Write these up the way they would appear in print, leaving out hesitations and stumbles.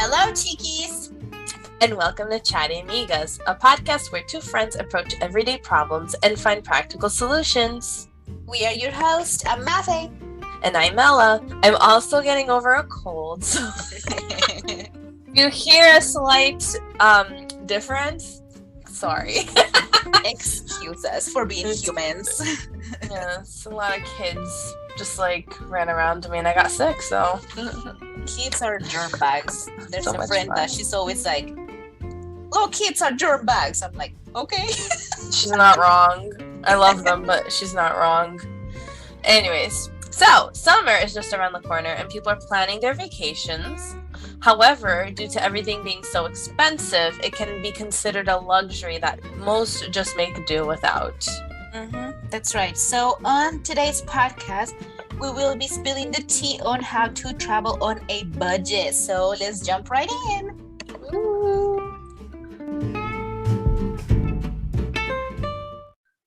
Hello, Chiquis! And welcome to Chatty Amigas, a podcast where two friends approach everyday problems and find practical solutions. We are your hosts. I'm Mathe. And I'm Ella. I'm also getting over a cold, so if you hear a slight difference, sorry. Excuse us for being humans. Yes, a lot of kids just ran around me and I got sick, so. Kids are germ bags. There's So a much friend fun. that she's always like, oh, kids are germ bags. I'm like, okay. She's not wrong. I love them, but she's not wrong. Anyways, so summer is just around the corner and people are planning their vacations. However, due to everything being so expensive, it can be considered a luxury that most just make do without. That's right. So on today's podcast, we will be spilling the tea on how to travel on a budget. So let's jump right in.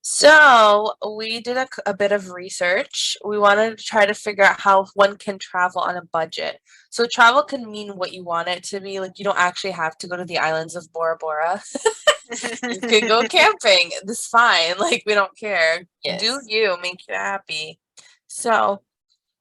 So we did a bit of research. We wanted to try to figure out how one can travel on a budget. So travel can mean what you want it to be. Like, you don't actually have to go to the islands of Bora Bora. You could go camping. This is fine. Like, we don't care. Yes. Do you, make you happy. So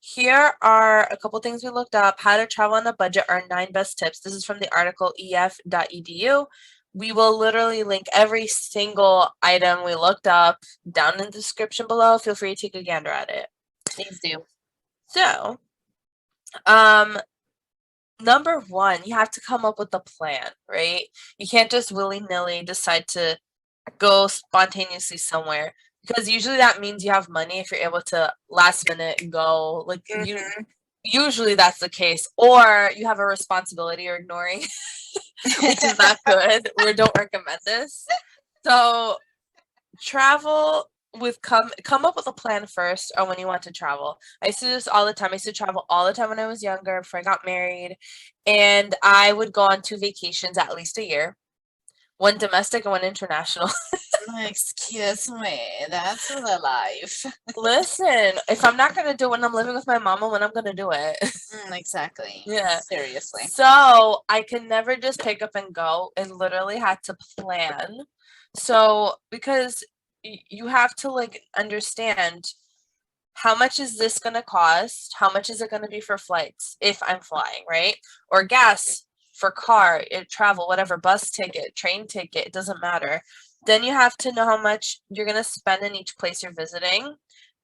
here are a couple things we looked up. How to travel on a budget are 9 best tips. This is from the article ef.edu. We will literally link every single item we looked up down in the description below. Feel free to take a gander at it. Please do. So, number 1, you have to come up with a plan, right? You can't just willy-nilly decide to go spontaneously somewhere, because usually that means you have money if you're able to last minute go. Like, usually that's the case, or you have a responsibility you're ignoring, which is not good. We don't recommend this. So travel with come up with a plan first on when you want to travel. I used to do this all the time. I used to travel all the time when I was younger, before I got married, and I would go on 2 vacations at least a year. 1 domestic and 1 international. Excuse me. That's the life. Listen, if I'm not gonna do it when I'm living with my mama, when I'm gonna do it. Exactly. Yeah. Seriously. So I can never just pick up and go. I literally had to plan. So because you have to understand, how much is this gonna cost? How much is it gonna be for flights if I'm flying, right? Or gas for car, travel, whatever, bus ticket, train ticket, it doesn't matter. Then you have to know how much you're gonna spend in each place you're visiting,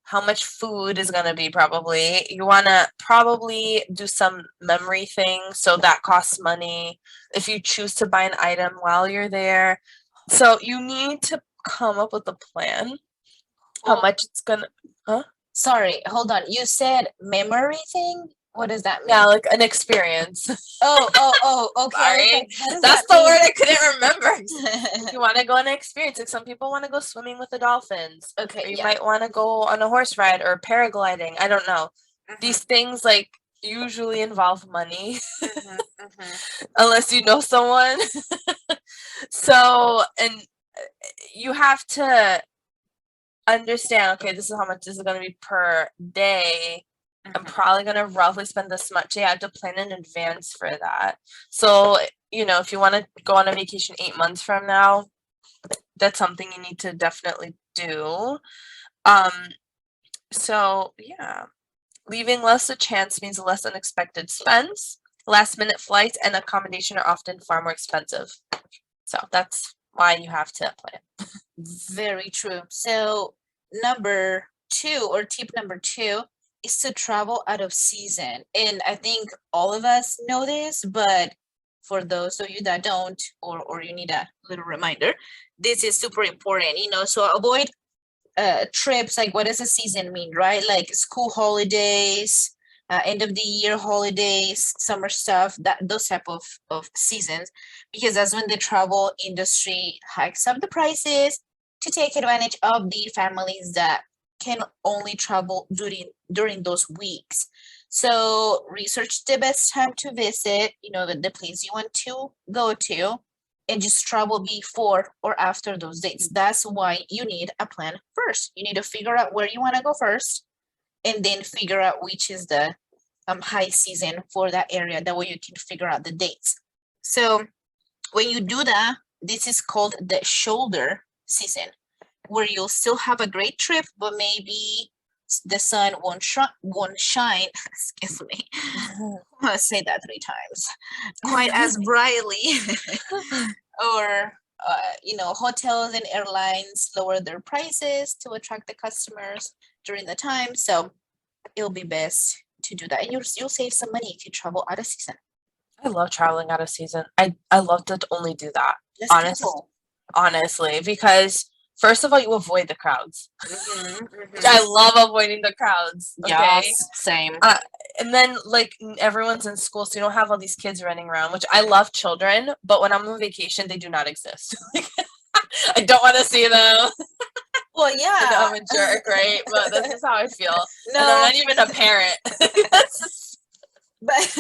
how much food is gonna be probably. You wanna probably do some memory things, so that costs money if you choose to buy an item while you're there. So you need to come up with a plan. How much it's gonna Sorry, hold on. You said memory thing? What does that mean? Yeah, like an experience. Oh, okay. Sorry. Like, what does That's that the mean? word I couldn't remember. You want to go on an experience. Like, some people want to go swimming with the dolphins. Okay, Or you yeah. might want to go on a horse ride or paragliding. I don't know. These things usually involve money, unless you know someone. So, and you have to understand, okay, this is how much this is going to be per day. I'm probably going to roughly spend this much. You have to plan in advance for that. So, if you want to go on a vacation 8 months from now, that's something you need to definitely do. So yeah, leaving less a chance means less unexpected spends. Last minute flights and accommodation are often far more expensive. So that's why you have to plan. Very true. So number 2, or tip number 2, is to travel out of season. And I think all of us know this, but for those of you that don't, or you need a little reminder, this is super important, so avoid trips. Like, what does a season mean, right? Like school holidays, end of the year holidays, summer stuff, those type of seasons, because that's when the travel industry hikes up the prices to take advantage of the families that can only travel during those weeks. So research the best time to visit, the place you want to go to, and just travel before or after those dates. That's why you need a plan first. You need to figure out where you want to go first, and then figure out which is the high season for that area. That way you can figure out the dates. So when you do that, this is called the shoulder season, where you'll still have a great trip, but maybe the sun won't shine. Excuse me. I'm gonna say that 3 times. Quite as brightly, or hotels and airlines lower their prices to attract the customers during the time. So it'll be best to do that, and you'll save some money if you travel out of season. I love traveling out of season. I love to only do that. Less people. Honestly, because first of all, you avoid the crowds. I love avoiding the crowds. Okay. Yes, same. And then like everyone's in school, so you don't have all these kids running around, which I love children, but when I'm on vacation, they do not exist. I don't want to see them. Well, yeah. I'm a jerk, right? But this is how I feel. No, and I'm not even a parent. But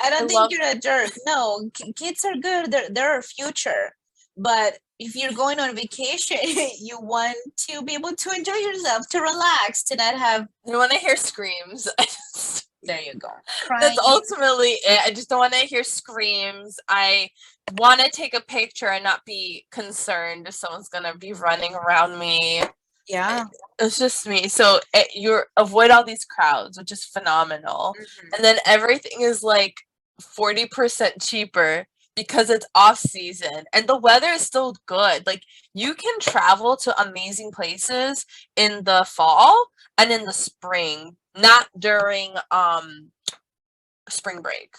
I don't think you're a jerk. No, kids are good. They're our future. But if you're going on vacation, you want to be able to enjoy yourself, to relax, to not have. I don't want to hear screams. There you go. That's ultimately it. I just don't want to hear screams. I want to take a picture and not be concerned if someone's gonna be running around me. Yeah, it's just me. So you avoid all these crowds, which is phenomenal. And then everything is like 40% cheaper because it's off season and the weather is still good. Like you can travel to amazing places in the fall and in the spring, not during spring break.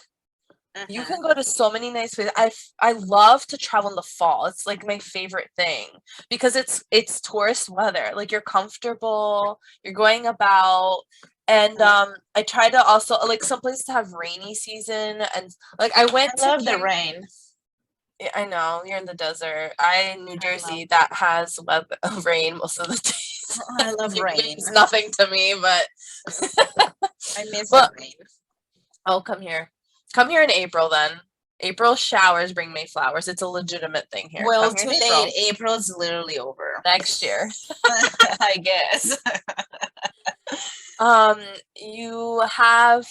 You can go to so many nice places. I love to travel in the fall. It's like my favorite thing because it's tourist weather. Like you're comfortable, you're going about, and I try to also like some places have rainy season, and like I love the rain. Yeah, I know you're in the desert. In New Jersey that has rain most of the days. I love rain. It means nothing to me, but I miss the rain. Oh, come here. Come here in April then. April showers bring May flowers. It's a legitimate thing here. Well, too late. April's literally over. Next year. I guess. You have,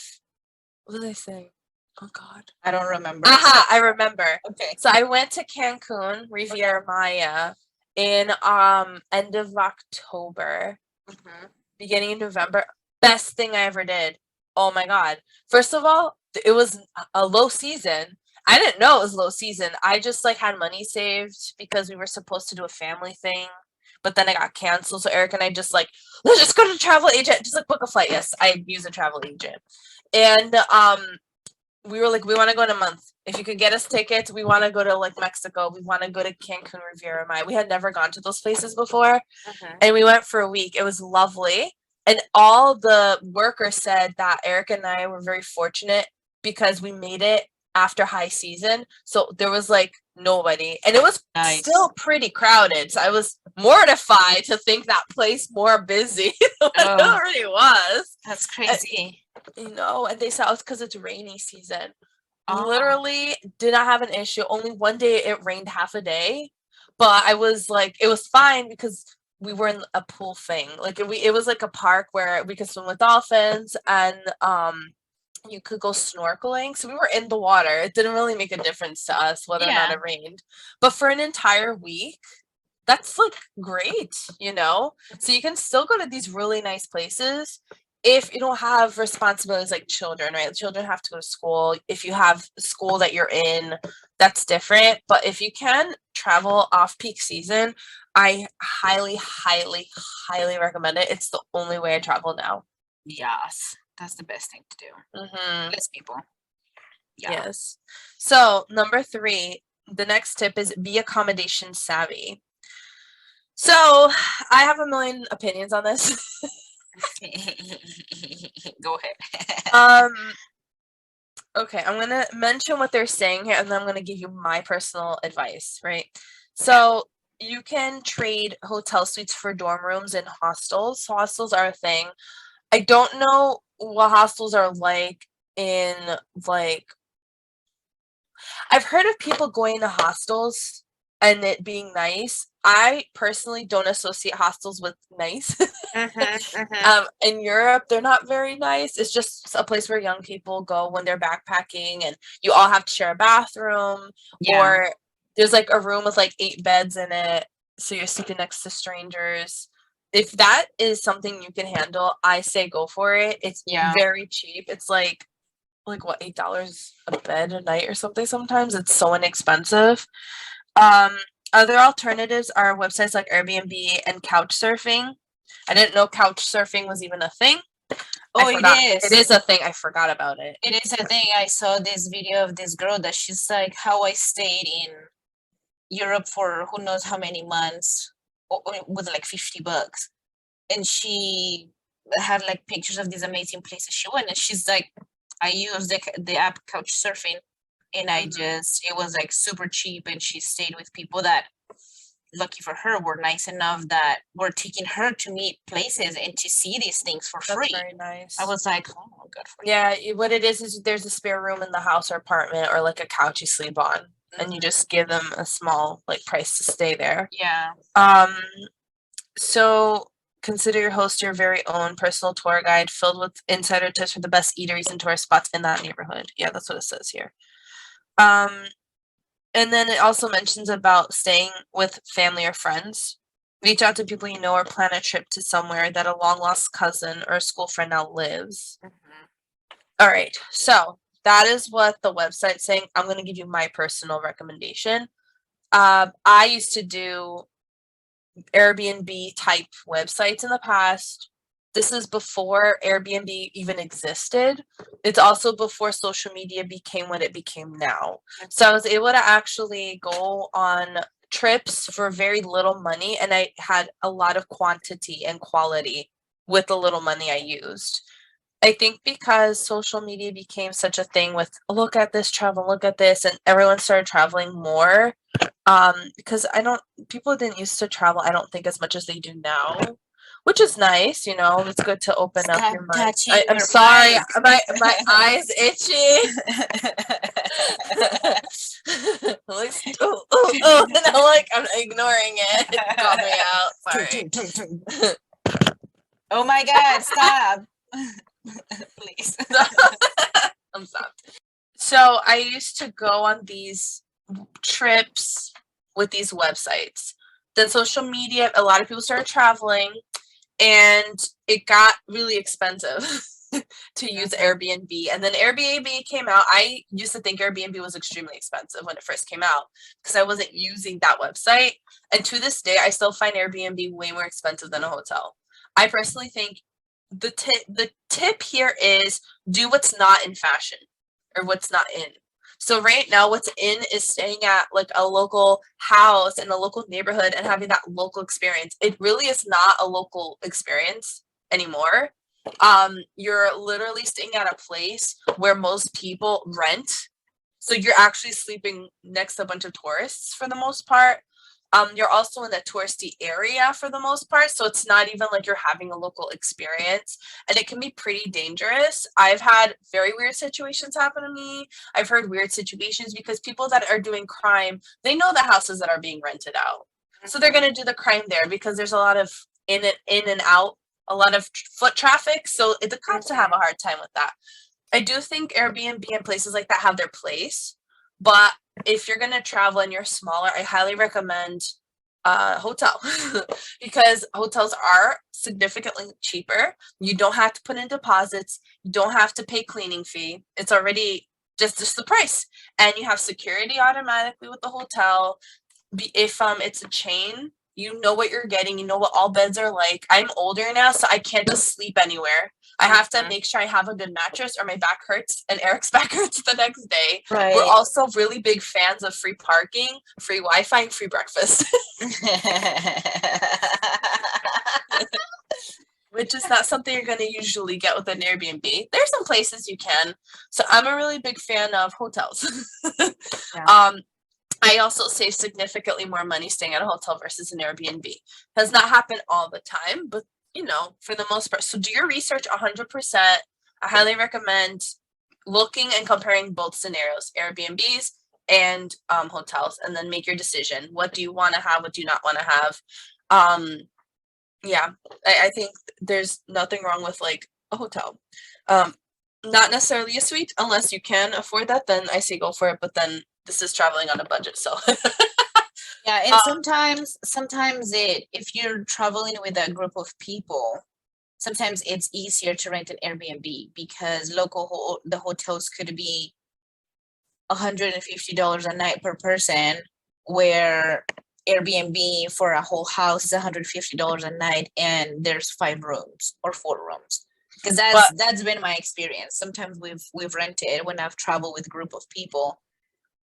what did I say? Oh God. I don't remember. Aha, I remember. Okay. So I went to Cancun, Riviera Maya, in end of October, beginning of November. Best thing I ever did. Oh my God. First of all, it was a low season. I didn't know it was low season. I just like had money saved because we were supposed to do a family thing, but then it got canceled. So Eric and I just like, let's just go to a travel agent, just like book a flight. Yes, I use a travel agent. And we were like, we want to go in a month. If you could get us tickets, we want to go to like Mexico. We want to go to Cancun, Riviera Maya. We had never gone to those places before. And we went for a week. It was lovely. And all the workers said that Eric and I were very fortunate because we made it after high season. So there was like nobody. And it was still pretty crowded. So I was mortified to think that place more busy than it already was. That's crazy. And they said it's because it's rainy season. Literally did not have an issue. Only one day it rained half a day. But I was like, it was fine because we were in a pool thing. Like it was like a park where we could swim with dolphins and you could go snorkeling. So we were in the water. It didn't really make a difference to us whether or not it rained. But for an entire week, that's like great, So you can still go to these really nice places if you don't have responsibilities like children, right? Children have to go to school. If you have school that you're in, that's different. But if you can travel off peak season, I highly, highly, highly recommend it. It's the only way I travel now. Yes, that's the best thing to do. Less people. Yeah. Yes. So 3, the next tip is be accommodation savvy. So I have a million opinions on this. Go ahead. Okay, I'm gonna mention what they're saying here, and then I'm gonna give you my personal advice, right? So you can trade hotel suites for dorm rooms in hostels. Hostels are a thing. I don't know what hostels are like in like. I've heard of people going to hostels and it being nice. I personally don't associate hostels with nice. In Europe, they're not very nice. It's just a place where young people go when they're backpacking, and you all have to share a bathroom, Yeah. or there's like a room with like 8 beds in it, so you're sleeping next to strangers. If that is something you can handle, I say go for it. It's Yeah. very cheap. It's like what, $8 a bed a night or something sometimes. It's so inexpensive. Other alternatives are websites like Airbnb and couch surfing. I didn't know couch surfing was even a thing. Oh, I forgot. it is. It is a thing. I forgot about it. It is a thing. I saw this video of this girl that she's like, how I stayed in Europe for who knows how many months with like $50. And she had like pictures of these amazing places she went. And she's like, I used the app couch surfing, and it was like super cheap. And she stayed with people that, lucky for her, were nice enough that were taking her to meet places and to see these things for free. That's very nice. I was like, oh, good for you. Yeah, what it is there's a spare room in the house or apartment, or like a couch you sleep on, and you just give them a small like price to stay there. Yeah. So consider your host your very own personal tour guide filled with insider tips for the best eateries and tourist spots in that neighborhood. Yeah, that's what it says here. And then it also mentions about staying with family or friends. Reach out to people you know or plan a trip to somewhere that a long lost cousin or a school friend now lives. All right, so that is what the website's saying. I'm going to give you my personal recommendation. I used to do Airbnb type websites in the past. This is before Airbnb even existed. It's also before social media became what it became now. So I was able to actually go on trips for very little money, and I had a lot of quantity and quality with the little money I used. I think because social media became such a thing with look at this travel, look at this, and everyone started traveling more. Because people didn't used to travel, I don't think, as much as they do now, which is nice, it's good to open up your mind. I'm sorry, my eyes itchy. And I'm ignoring it. It got me out. Sorry. Oh my God, stop. Please. I'm stopped. So I used to go on these trips with these websites. Then social media, a lot of people started traveling, and it got really expensive to use Airbnb. And then Airbnb came out. I used to think Airbnb was extremely expensive when it first came out because I wasn't using that website. And to this day, I still find Airbnb way more expensive than a hotel. I personally think the tip here is do what's not in fashion or what's not in. So right now what's in is staying at like a local house in a local neighborhood and having that local experience. It really is not a local experience anymore. You're literally staying at a place where most people rent. So you're actually sleeping next to a bunch of tourists for the most part. You're also in the touristy area for the most part, so it's not even like you're having a local experience, and it can be pretty dangerous. I've had very weird situations happen to me. I've heard weird situations because people that are doing crime, they know the houses that are being rented out, so they're going to do the crime there because there's a lot of in and out, a lot of foot traffic, so the cops have a hard time with that. I do think Airbnb and places like that have their place, but if you're going to travel and you're smaller, I highly recommend a hotel because hotels are significantly cheaper. You don't have to put in deposits. You don't have to pay cleaning fee. It's already just the price. And you have security automatically with the hotel. If it's a chain, you know what you're getting. You know what all beds are like. I'm older now, so I can't just sleep anywhere. I have to make sure I have a good mattress or my back hurts and Eric's back hurts the next day. Right. We're also really big fans of free parking, free Wi-Fi, and free breakfast. Which is not something you're going to usually get with an Airbnb. There's some places you can. So I'm a really big fan of hotels. Yeah. I also save significantly more money staying at a hotel versus an Airbnb. Does not happen all the time, but for the most part. So do your research 100%. I highly recommend looking and comparing both scenarios, Airbnbs and hotels, and then make your decision. What do you want to have? What do you not want to have? Um, yeah, I think there's nothing wrong with like a hotel. Not necessarily a suite unless you can afford that. Then I say go for it. But then this is traveling on a budget, so Yeah, and um, sometimes if you're traveling with a group of people, sometimes it's easier to rent an Airbnb because the hotels could be $150 a night per person, where Airbnb for a whole house is $150 a night, and there's 5 rooms or 4 rooms. Because but that's been my experience. Sometimes we've rented when I've traveled with a group of people.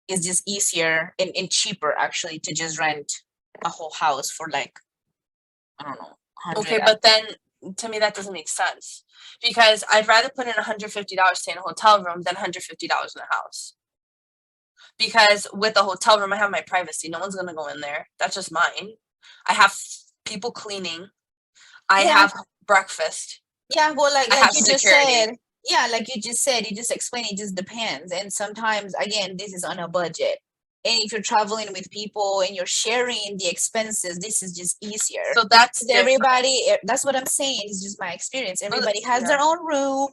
It's just easier and cheaper actually to just rent a whole house for like, I don't know, 100. okay, but then to me that doesn't make sense because I'd rather put in $150 to stay in a hotel room than $150 in a house. Because with a hotel room, I have my privacy. No one's gonna go in there. That's just mine. I have people cleaning. I Yeah, have breakfast. yeah, well, I like have you just security. said, yeah, like you just said, you just explained it just depends. And sometimes, again, this is on a budget. And if you're traveling with people and you're sharing the expenses, this is just easier. So that's 'Cause different. that's what I'm saying. It's just my experience. But Everybody has yeah. their own room,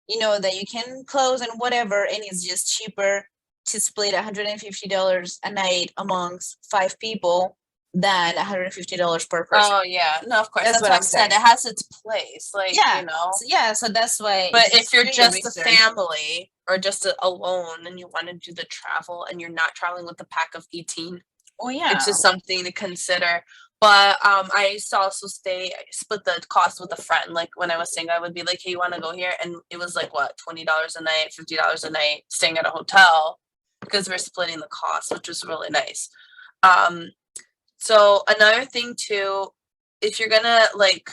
that you can close and whatever, and it's just cheaper to split $150 a night amongst 5 people than $150 per person. Oh yeah. No, of course. That's That's what what I'm I'm saying. saying. It has its place. Like, Yeah. you know. So, yeah, so that's why But if just you're do your just a research. family or just alone and you want to do the travel and you're not traveling with a pack of 18, Oh it's yeah. just something to consider. But I used to also split the cost with a friend. Like when I was single, I would be like, "Hey, you want to go here?" And it was like what, $20 a night, $50 a night, staying at a hotel because we're splitting the cost, which was really nice. Um, so another thing too, if you're gonna like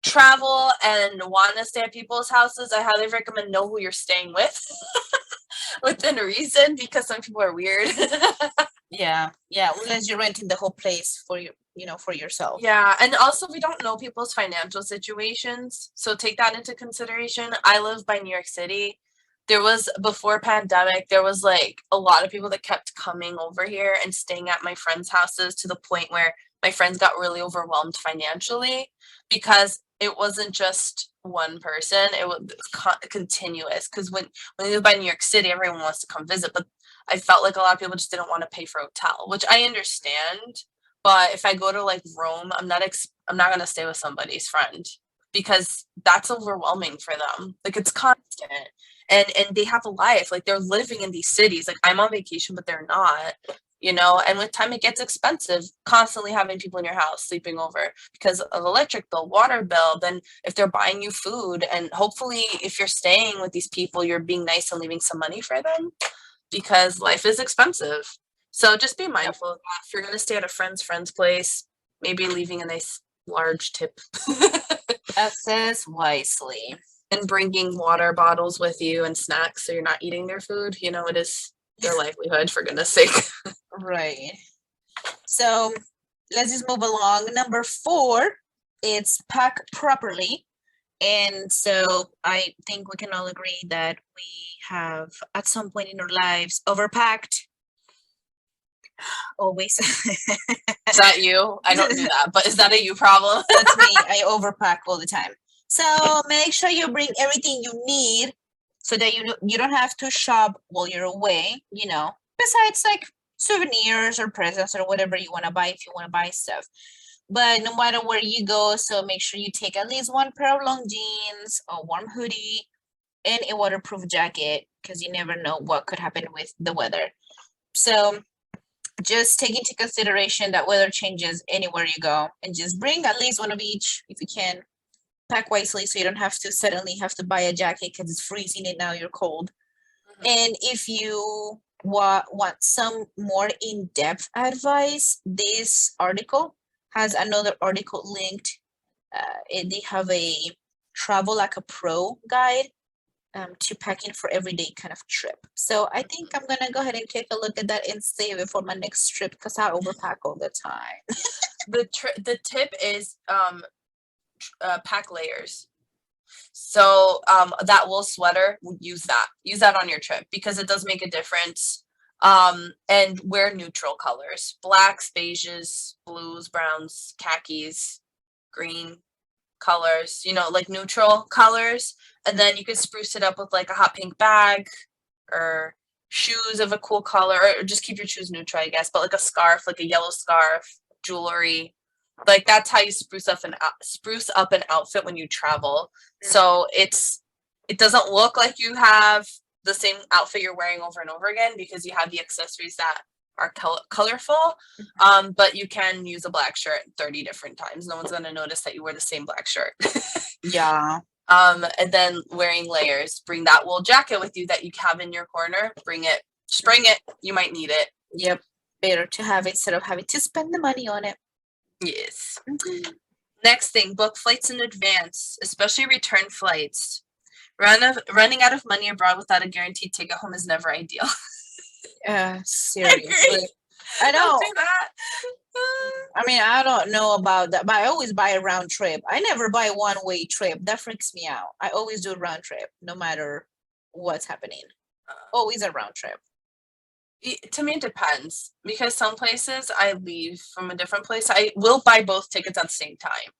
travel and want to stay at people's houses, I highly recommend know who you're staying with within reason because some people are weird. Yeah. Yeah. Unless you're renting the whole place for for yourself. Yeah, and also we don't know people's financial situations, so take that into consideration. I live by New York City. There was before pandemic, there was like a lot of people that kept coming over here and staying at my friends' houses to the point where my friends got really overwhelmed financially because it wasn't just one person, it was continuous. Because when you live by New York City, everyone wants to come visit, but I felt like a lot of people just didn't want to pay for a hotel, which I understand, but if I go to like Rome, I'm not gonna stay with somebody's friend because that's overwhelming for them. Like it's constant. And they have a life. Like they're living in these cities. Like I'm on vacation, but they're not, and with time it gets expensive constantly having people in your house sleeping over because of electric bill, water bill, then if they're buying you food, and hopefully if you're staying with these people, you're being nice and leaving some money for them because life is expensive. So just be Yep. mindful of that. If you're going to stay at a friend's place, maybe leaving a nice large tip Assess wisely. and bringing water bottles with you and snacks so you're not eating their food. It is their livelihood, for goodness sake. Right. So let's just move along. Number 4, it's pack properly. And so I think we can all agree that we have at some point in our lives overpacked always. Is that you? I don't do that, but is that a you problem? That's me. I overpack all the time. So make sure you bring everything you need so that you don't have to shop while you're away, besides like souvenirs or presents or whatever you want to buy if you want to buy stuff. But no matter where you go, so make sure you take at least one pair of long jeans, a warm hoodie, and a waterproof jacket because you never know what could happen with the weather. So just take into consideration that weather changes anywhere you go, and just bring at least one of each if you can. Pack wisely so you don't have to suddenly have to buy a jacket because it's freezing and now you're cold. And if you want some more in-depth advice, this article has another article linked. They have a travel like a pro guide to packing for everyday kind of trip. So I think I'm gonna go ahead and take a look at that and save it for my next trip because I overpack all the time. The tip is pack layers. So that wool sweater, use that on your trip because it does make a difference. And wear neutral colors: blacks, beiges, blues, browns, khakis, green colors, like neutral colors. And then you could spruce it up with like a hot pink bag or shoes of a cool color, or just keep your shoes neutral, I guess, but like a scarf, like a yellow scarf, jewelry. Like that's how you spruce up an outfit when you travel. So it doesn't look like you have the same outfit you're wearing over and over again, because you have the accessories that are colorful. But you can use a black shirt 30 different times. No one's gonna notice that you wear the same black shirt. Yeah. And then wearing layers. Bring that wool jacket with you that you have in your corner. Bring it. Just bring it. You might need it. Yep. Better to have it instead of having to spend the money on it. Yes. Next thing, book flights in advance, especially return flights. Running out of money abroad without a guaranteed ticket home is never ideal. Seriously. I Don't know. do that. I mean, I don't know about that, but I always buy a round trip. I never buy a one-way trip. That freaks me out. I always do a round trip, no matter what's happening. Always a round trip. To me, it depends, because some places I leave from a different place. I will buy both tickets at the same time.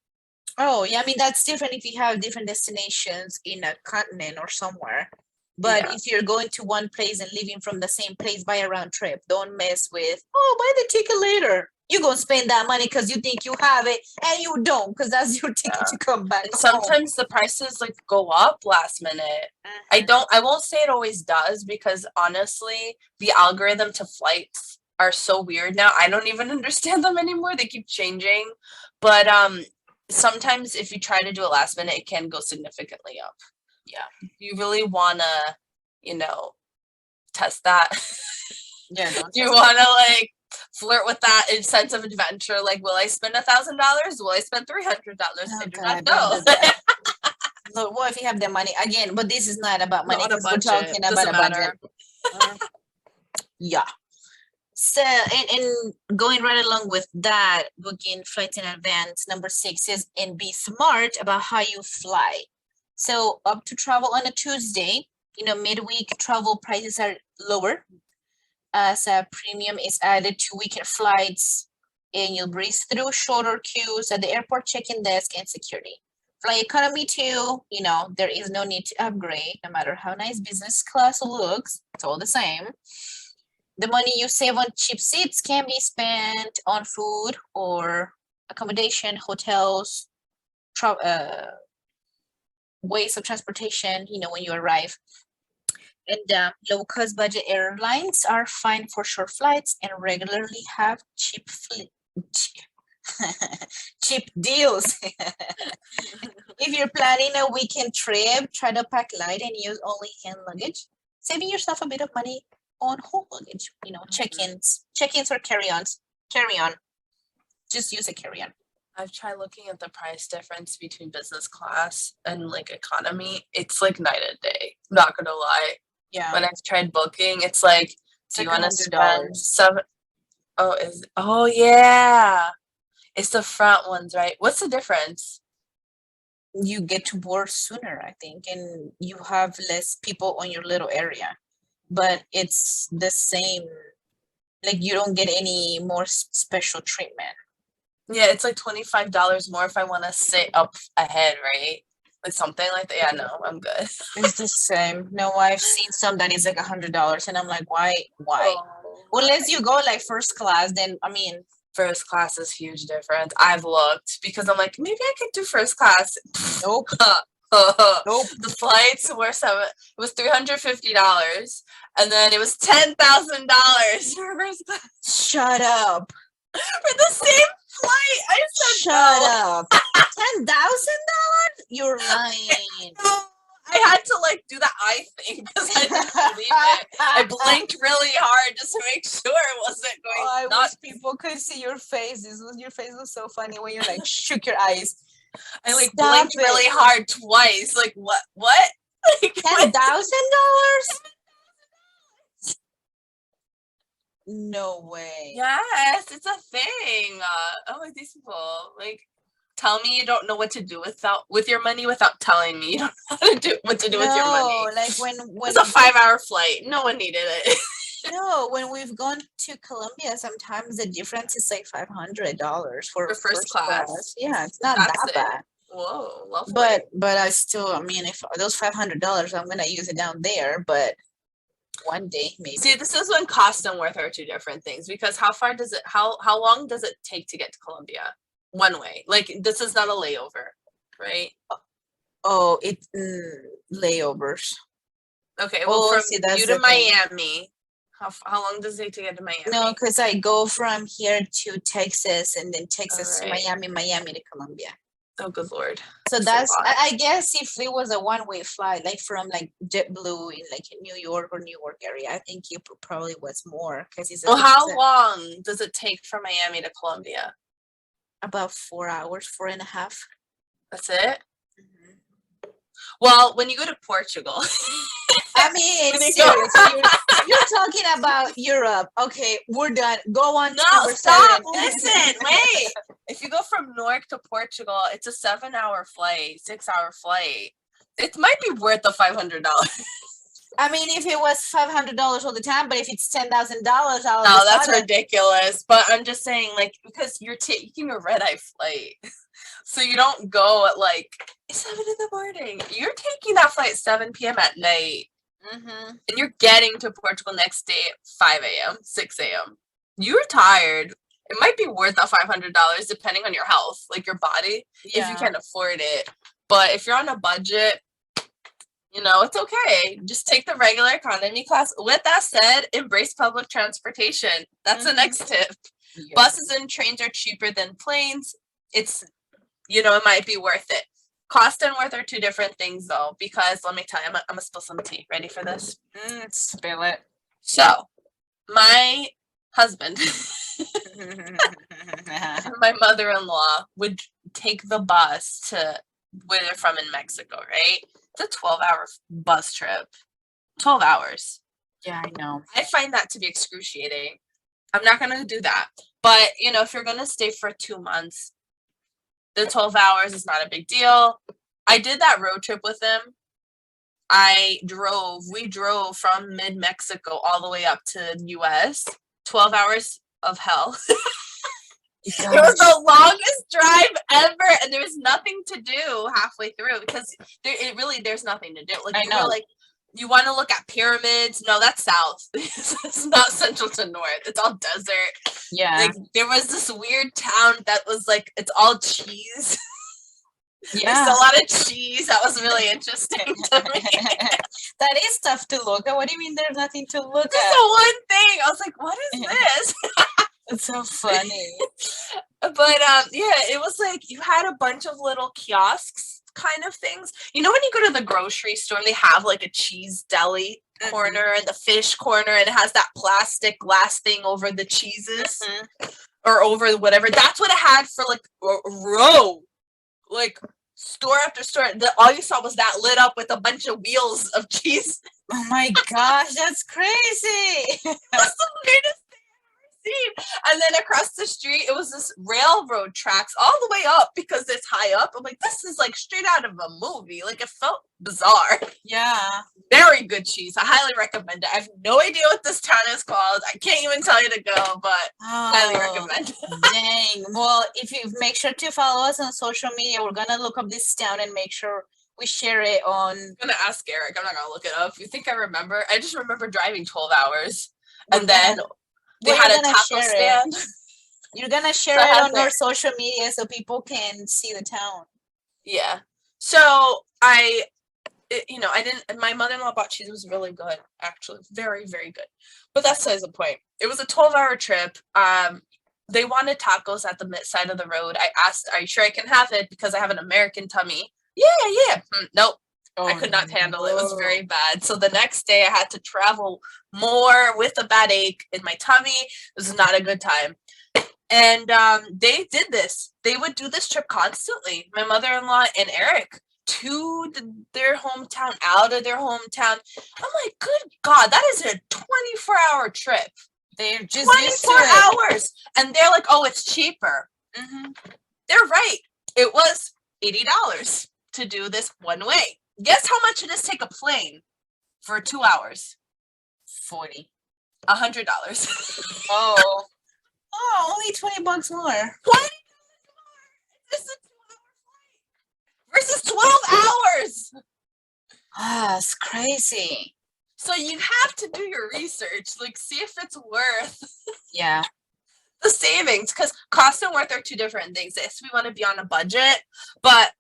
Oh, yeah. I mean, that's different if you have different destinations in a continent or somewhere. But Yeah. if you're going to one place and leaving from the same place, buy a round trip. Don't mess with, oh, buy the ticket later. You're going to spend that money because you think you have it, and you don't, because that's your ticket to come back And home. sometimes the prices like go up last minute. I won't say it always does, because honestly, the algorithm to flights are so weird now. I don't even understand them anymore. They keep changing. But sometimes if you try to do it last minute, it can go significantly up. Yeah. You really wanna, test that. Yeah, don't You test wanna like flirt with that sense of adventure. Like, will I spend $1,000? Will I spend $300? Oh, I do God, not don't know. do that. Look, what if you have the money again? But this is not about money, Not a because we're budget. talking about Doesn't a budget. matter. Yeah. So, and going right along with that, booking flights in advance, number 6 is, and be smart about how you fly. So up to travel on a Tuesday, midweek travel prices are lower, as a premium is added to weekend flights, and you'll breeze through shorter queues at the airport check-in desk and security. Fly economy too, there is no need to upgrade, no matter how nice business class looks, it's all the same. The money you save on cheap seats can be spent on food or accommodation, hotels, ways of transportation, when you arrive. And low-cost budget airlines are fine for short flights and regularly have cheap deals. If you're planning a weekend trip, try to pack light and use only hand luggage, saving yourself a bit of money on whole luggage. Check-ins or carry-ons. Carry-on. Just use a carry-on. I've tried looking at the price difference between business class and like economy. It's like night and day. I'm not gonna lie. Yeah. When I've tried booking, it's like, do you want to spend $7? Oh yeah, it's the front ones, right? What's the difference? You get to board sooner, I think, and you have less people on your little area, but it's the same. Like, you don't get any more special treatment. Yeah, it's like $25 more if I want to sit up ahead, right? Like something like that. Yeah, no, I'm good. It's the same. No, I've seen some that is like $100, and I'm like, why? Unless you go like first class, then I mean, first class is huge difference. I've looked, because I'm like, maybe I could do first class. Nope. Nope. The flights were it was $350, and then it was $10,000 for first class. Shut up. For the same flight. I said shut up. $10,000? You're lying. I had to like do the eye thing because I didn't believe it. I blinked really hard just to make sure it wasn't going. I wish people could see your face. Your face was so funny when you like shook your eyes. I like blinked really hard twice. Like what? Like, $10,000? No way. Yes, it's a thing. Like these people like tell me you don't know what to do with your money without telling me you don't know what to do with your money. Like when it's a 5-hour flight. No one needed it. No, when we've gone to Colombia, sometimes the difference is like $500 for For first first class. class. Yeah, it's not That's that it. bad. Whoa, lovely. But I still, I mean, if those $500, I'm gonna use it down there, but one day maybe. See, this is when cost and worth are two different things, because how long does it take to get to Colombia? One way. Like, this is not a layover, right? Oh, layovers. Okay, well, Oh, from see, that's you to the thing. Miami, how long does it take to get to Miami? No, because I go from here to Texas and then Texas to Alright. Miami, Miami to Colombia. Oh, good Lord. So That's a lot. I guess if it was a one-way flight, like from like JetBlue in like New York or Newark area, I think it probably was more because it's Well, how long does it take from Miami to Colombia? about 4 hours, 4.5. That's it? Mhm. Well, when you go to Portugal, I mean, when you go- seriously, you're talking about Europe. Okay, we're done. Go on to No, number stop, 7. listen, wait. If you go from Newark to Portugal, it's a 7-hour flight, 6-hour flight. It might be worth the $500. I mean, if it was $500 all the time, but if it's $10,000 all No, of a that's sudden, ridiculous. But I'm just saying, like, because you're taking a red-eye flight, so you don't go at like 7 in the morning. You're taking that flight 7 p.m. at night, mhm. and you're getting to Portugal next day at 5 a.m., 6 a.m. You're tired. It might be worth that $500 depending on your health, like your body, if you Yeah. can afford it. But if you're on a budget, you know, it's okay. Just take the regular economy class. With that said, embrace public transportation. That's the next tip. Yeah. Buses and trains are cheaper than planes. It's, you know, it might be worth it. Cost and worth are two different things, though, because let me tell you, I'm gonna spill some tea. Ready for this? Spill it. So, my husband, my mother-in-law would take the bus to where they're from in Mexico, right? It's a 12-hour bus trip. 12 hours. Yeah, I know. I find that to be excruciating. I'm not going to do that. But, you know, if you're going to stay for 2 months, the 12 hours is not a big deal. I did that road trip with them. We drove from mid-Mexico all the way up to US. 12 hours of hell. It was the longest drive ever, and there was nothing to do halfway through because there's nothing to do. Like, I you know. were like, you want to look at pyramids? No, that's south. It's not central to north. It's all desert. Yeah. Like, there was this weird town that was like, it's all cheese. There's Yeah. a lot of cheese. That was really interesting to me. That is tough to look at. What do you mean there's nothing to look Just at? the one thing. I was like, what is this? It's so funny. But yeah, it was like you had a bunch of little kiosks kind of things. You know when you go to the grocery store and they have like a cheese deli corner and the fish corner and it has that plastic glass thing over the cheeses or over whatever. That's what it had for like a row. Like store after store. All you saw was that lit up with a bunch of wheels of cheese. Oh my gosh, that's crazy. That's the weirdest and then across the street it was this railroad tracks all the way up because it's high up. I'm like, this is like straight out of a movie. Like, it felt bizarre. Yeah. Very good cheese. I highly recommend it. I have no idea what this town is called. I can't even tell you to go, but highly recommend it. Dang. Well, if you make sure to follow us on social media, we're gonna look up this town and make sure we share it on. I'm gonna ask Eric. I'm not gonna look it up. You think I remember? I just remember driving 12 hours and then they had a taco stand. You're gonna share it on our social media so people can see the town. Yeah. So I didn't. My mother-in-law bought cheese. It was really good, actually, very, very good. But that's besides the point. It was a 12-hour trip. They wanted tacos at the side of the road. I asked, "Are you sure I can have it? Because I have an American tummy." Yeah. Nope. I could not handle it. It was very bad. So the next day I had to travel more with a bad ache in my tummy. It was not a good time. And they did this. They would do this trip constantly. My mother-in-law and Eric to their hometown, out of their hometown. I'm like, good God, that is a 24-hour trip. They're just 24 hours. And they're like, oh, it's cheaper. They're right. It was $80 to do this one way. Guess how much it is to take a plane for 2 hours? 40. $100. Oh. Oh, only $20 more. What? This is a 2-hour flight versus 12 hours. Ah, it's crazy. So you have to do your research, like see if it's worth Yeah. the savings, because cost and worth are two different things. Yes, we want to be on a budget, but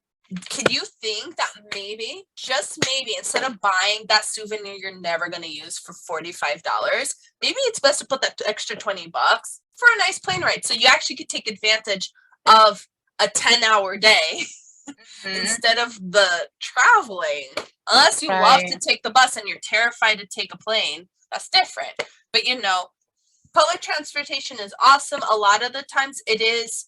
can you think that maybe, just maybe, instead of buying that souvenir you're never going to use for $45, maybe it's best to put that extra $20 for a nice plane ride, so you actually could take advantage of a 10-hour day instead of the traveling. Unless you love to take the bus and you're terrified to take a plane, that's different. But public transportation is awesome. A lot of the times it is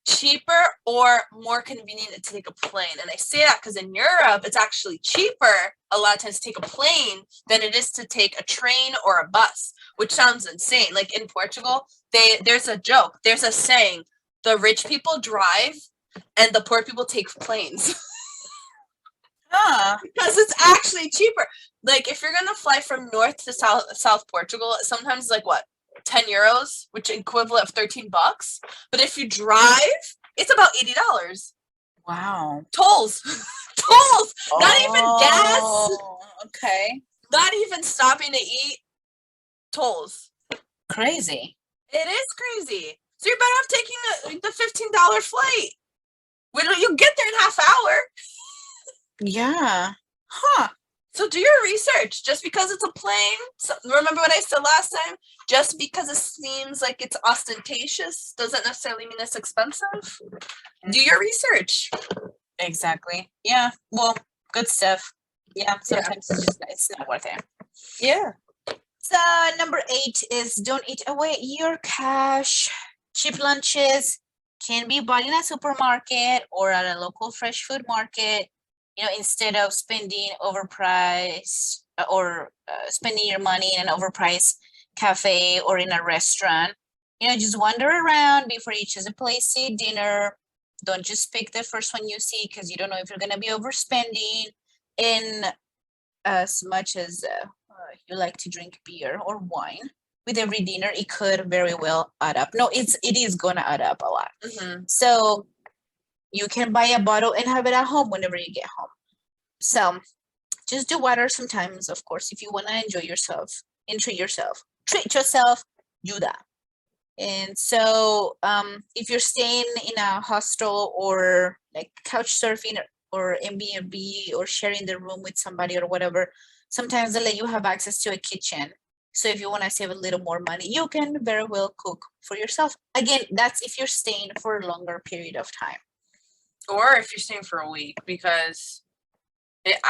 cheaper or more convenient to take a plane. And I say that because in Europe, it's actually cheaper a lot of times to take a plane than it is to take a train or a bus, which sounds insane. Like in Portugal, there's a joke, there's a saying, the rich people drive and the poor people take planes. Because it's actually cheaper. Like if you're gonna fly from north to south Portugal, sometimes like what, €10, which equivalent of $13. But if you drive, it's about $80. Wow. Tolls. Tolls. Not even gas. Okay. Not even stopping to eat. Tolls. Crazy. It is crazy. So you're better off taking the $15 flight. You get there in half hour. Yeah. Huh. So do your research. Just because it's a plane, remember what I said last time? Just because it seems like it's ostentatious doesn't necessarily mean it's expensive. Do your research. Exactly. Yeah. Well, good stuff. Yeah. Sometimes it's not worth it. Yeah. So number 8 is don't eat away your cash. Cheap lunches can be bought in a supermarket or at a local fresh food market. Instead of spending overpriced or spending your money in an overpriced cafe or in a restaurant, just wander around before you choose a place to eat dinner. Don't just pick the first one you see because you don't know if you're going to be overspending. In as much as you like to drink beer or wine, with every dinner, it could very well add up. No, it is going to add up a lot. Mm-hmm. So you can buy a bottle and have it at home whenever you get home. So just do water sometimes, of course, if you want to enjoy yourself and treat yourself, do that. And so if you're staying in a hostel or like couch surfing or Airbnb or sharing the room with somebody or whatever, sometimes they let you have access to a kitchen. So if you want to save a little more money, you can very well cook for yourself. Again, that's if you're staying for a longer period of time. Or if you're staying for a week, because it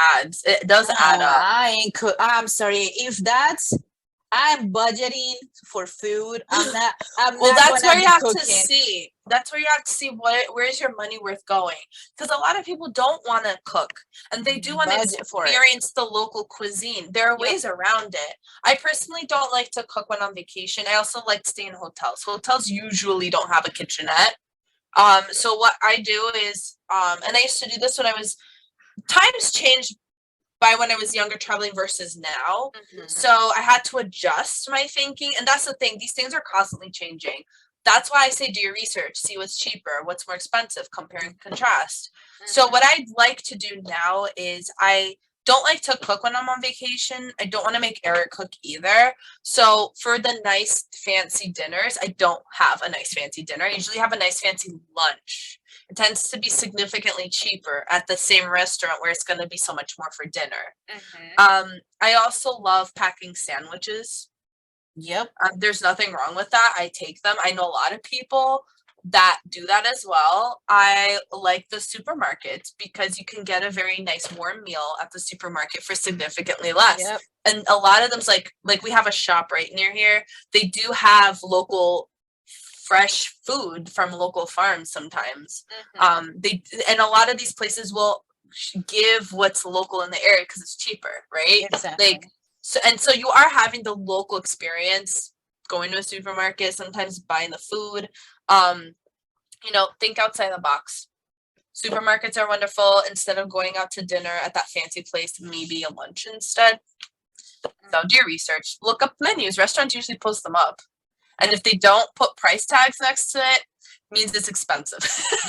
does add up. I'm sorry. If I'm budgeting for food, I'm not that's where you have cooking. to see. That's where you have to see where's your money worth going. Because a lot of people don't want to cook and they do want to experience the local cuisine. There are ways around it. I personally don't like to cook when on vacation. I also like to stay in hotels. Hotels usually don't have a kitchenette. So what I do is, and I used to do this when times changed by when I was younger traveling versus now. Mm-hmm. So I had to adjust my thinking. And that's the thing. These things are constantly changing. That's why I say do your research, see what's cheaper, what's more expensive, compare and contrast. Mm-hmm. So what I'd like to do now is I don't like to cook when I'm on vacation. I don't want to make Eric cook either. So for the nice fancy dinners, I don't have a nice fancy dinner. I usually have a nice fancy lunch. It tends to be significantly cheaper at the same restaurant where it's going to be so much more for dinner. Mm-hmm. I also love packing sandwiches. Yep. There's nothing wrong with that. I take them. I know a lot of people that do that as well. I like the supermarkets because you can get a very nice warm meal at the supermarket for significantly less. Yep. And a lot of them's like we have a shop right near here. They do have local fresh food from local farms sometimes. Mm-hmm. And a lot of these places will give what's local in the area because it's cheaper, right? Exactly. So you are having the local experience, going to a supermarket, sometimes buying the food. Think outside the box. Supermarkets are wonderful. Instead of going out to dinner at that fancy place, maybe a lunch instead. So do your research. Look up menus. Restaurants usually post them up. And if they don't put price tags next to it, means it's expensive.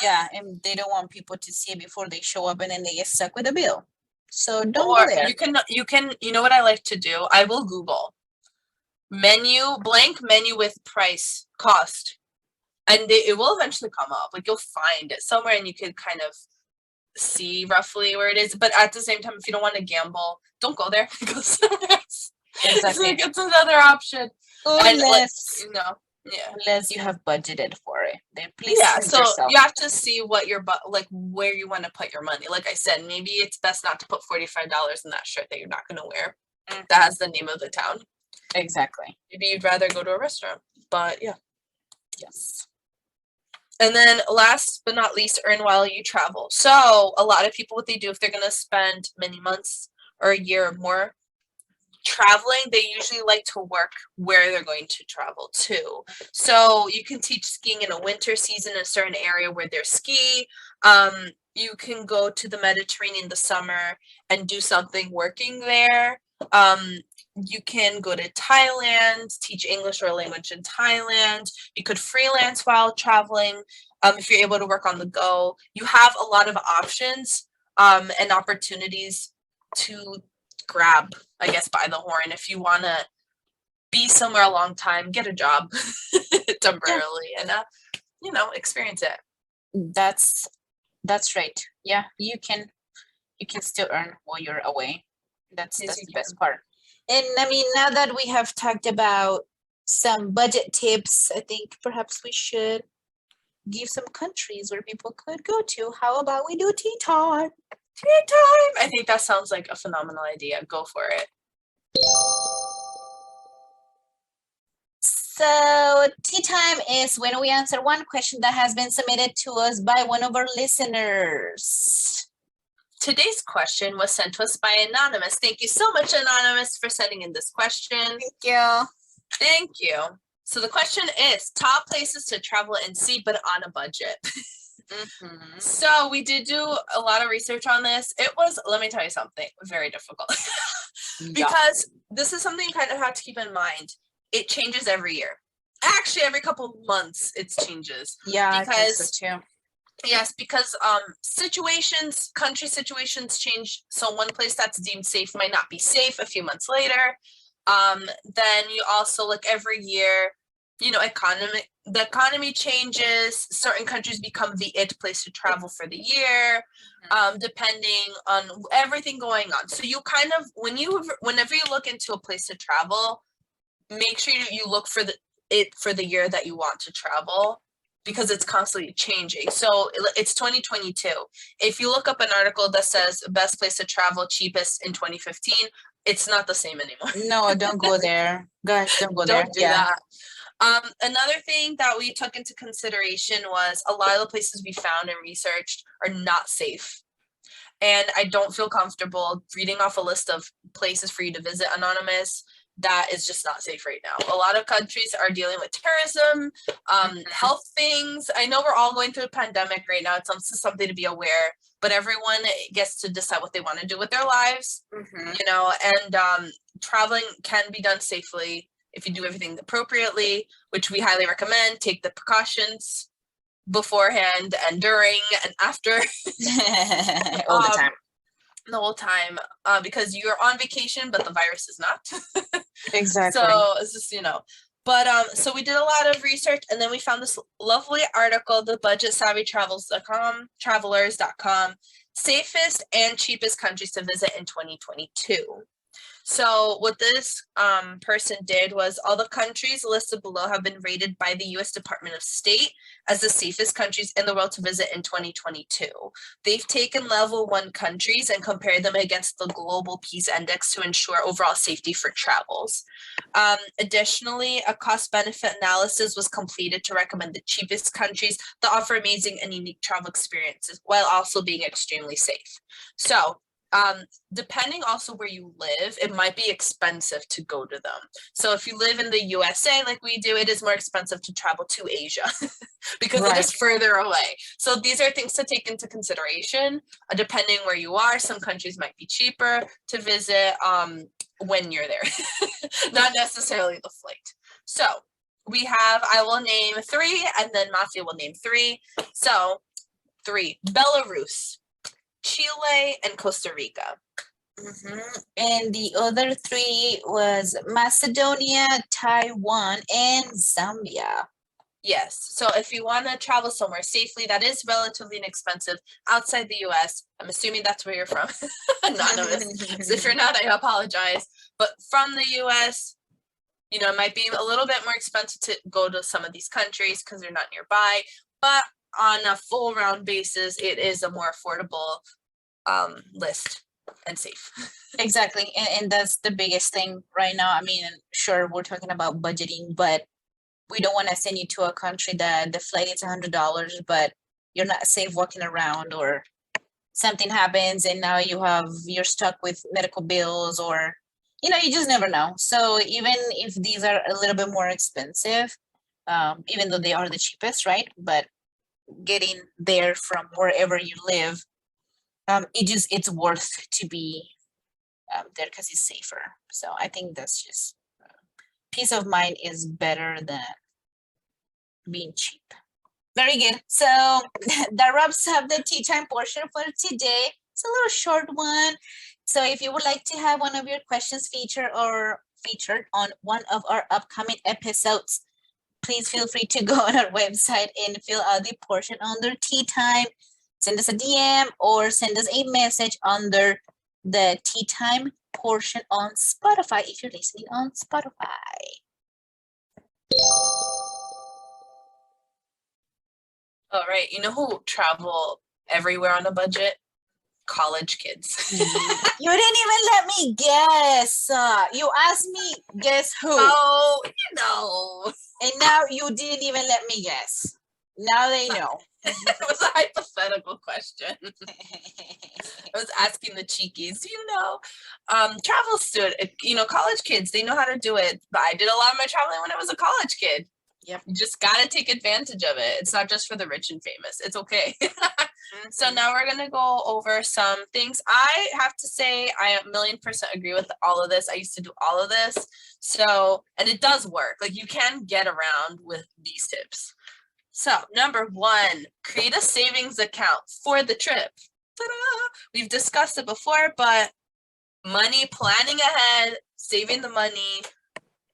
Yeah, and they don't want people to see it before they show up and then they get stuck with a bill. So don't Or go there. you know what I like to do? I will Google blank menu with price cost. And it will eventually come up. Like you'll find it somewhere and you can kind of see roughly where it is. But at the same time, if you don't want to gamble, don't go there. Go somewhere else. Exactly. It's another option. Unless, Yeah. unless you have budgeted for it, then please Yeah, treat so yourself. you have to see what your like where you want to put your money. Like I said, maybe it's best not to put $45 in that shirt that you're not going to wear. That has the name of the town. Exactly. Maybe you'd rather go to a restaurant. But yeah. Yes. And then last but not least, earn while you travel. So a lot of people, what they do if they're going to spend many months or a year or more traveling, they usually like to work where they're going to travel to. So you can teach skiing in a winter season in a certain area where there's ski. You can go to the Mediterranean in the summer and do something working there. You can go to Thailand, teach English or a language in Thailand. You could freelance while traveling. If you're able to work on the go, you have a lot of options and opportunities to grab, I guess, by the horn. If you want to be somewhere a long time, get a job temporarily and experience it. That's right. Yeah, you can still earn while you're away. That's the best part. And I mean, now that we have talked about some budget tips, I think perhaps we should give some countries where people could go to. How about we do tea time? Tea time! I think that sounds like a phenomenal idea. Go for it. So tea time is when we answer one question that has been submitted to us by one of our listeners. Today's question was sent to us by Anonymous. Thank you so much, Anonymous, for sending in this question. Thank you. Thank you. So the question is top places to travel and see, but on a budget. Mm-hmm. So we did do a lot of research on this. It was, let me tell you something, very difficult. Because this is something you kind of have to keep in mind. It changes every year. Actually, every couple of months it changes. Yeah, because, I think so too. Yes, because country situations change. So one place that's deemed safe might not be safe a few months later. Then you also look every year, the economy changes. Certain countries become the it place to travel for the year, depending on everything going on. So you kind of, whenever you look into a place to travel, make sure you look for the year that you want to travel, because it's constantly changing. So it's 2022. If you look up an article that says best place to travel, cheapest in 2015, it's not the same anymore. No, don't go there. Gosh, don't go there. Don't do that. Another thing that we took into consideration was a lot of the places we found and researched are not safe. And I don't feel comfortable reading off a list of places for you to visit, Anonymous. That is just not safe right now. A lot of countries are dealing with terrorism, health things. I know we're all going through a pandemic right now. It's something to be aware, but everyone gets to decide what they want to do with their lives, and traveling can be done safely if you do everything appropriately, which we highly recommend. Take the precautions beforehand and during and after. All the time. The whole time, because you're on vacation, but the virus is not. Exactly. So it's just, but so we did a lot of research, and then we found this lovely article, the travelers.com, safest and cheapest countries to visit in 2022. So what this person did was all the countries listed below have been rated by the U.S. Department of State as the safest countries in the world to visit in 2022. They've taken level 1 countries and compared them against the Global Peace Index to ensure overall safety for travels. Additionally, a cost-benefit analysis was completed to recommend the cheapest countries that offer amazing and unique travel experiences while also being extremely safe. So depending also where you live, it might be expensive to go to them. So if you live in the USA like we do, it is more expensive to travel to Asia because it is further away. So these are things to take into consideration. Depending where you are, some countries might be cheaper to visit, when you're there, not necessarily the flight. So we have, I will name 3 and then Mafia will name 3. So 3, Belarus, Chile, and Costa Rica. And the other 3 was Macedonia, Taiwan, and Zambia. Yes. So if you want to travel somewhere safely, that is relatively inexpensive outside the US. I'm assuming that's where you're from. Not noticed. So if you're not, I apologize. But from the US, you know, it might be a little bit more expensive to go to some of these countries because they're not nearby. But on a full round basis, it is a more affordable list and safe. Exactly. And that's the biggest thing right now. I mean, sure, we're talking about budgeting, but we don't want to send you to a country that the flight is $100, but you're not safe walking around, or something happens and now you're stuck with medical bills, or you know, you just never know. So even if these are a little bit more expensive, even though they are the cheapest, right? But getting there from wherever you live, it's worth to be there because it's safer. So I think that's just peace of mind is better than being cheap. Very good. So that wraps up the tea time portion for today. It's a little short one. So if you would like to have one of your questions featured on one of our upcoming episodes, please feel free to go on our website and fill out the portion under tea time. Send us a DM or send us a message under the tea time portion on Spotify if you're listening on Spotify. All right. You know who travel everywhere on a budget? College kids. You didn't even let me guess. You asked me, guess who? Oh, you know. And now you didn't even let me guess. Now they know. It was a hypothetical question. I was asking the Chiquis, you know, travel student, you know, college kids, they know how to do it. But I did a lot of my traveling when I was a college kid. Yep. You just got to take advantage of it. It's not just for the rich and famous. It's okay. So now we're going to go over some things. I have to say, I 1,000,000% agree with all of this. I used to do all of this. So, and it does work. Like, you can get around with these tips. So, number 1, create a savings account for the trip. Ta-da! We've discussed it before, but money, planning ahead, saving the money,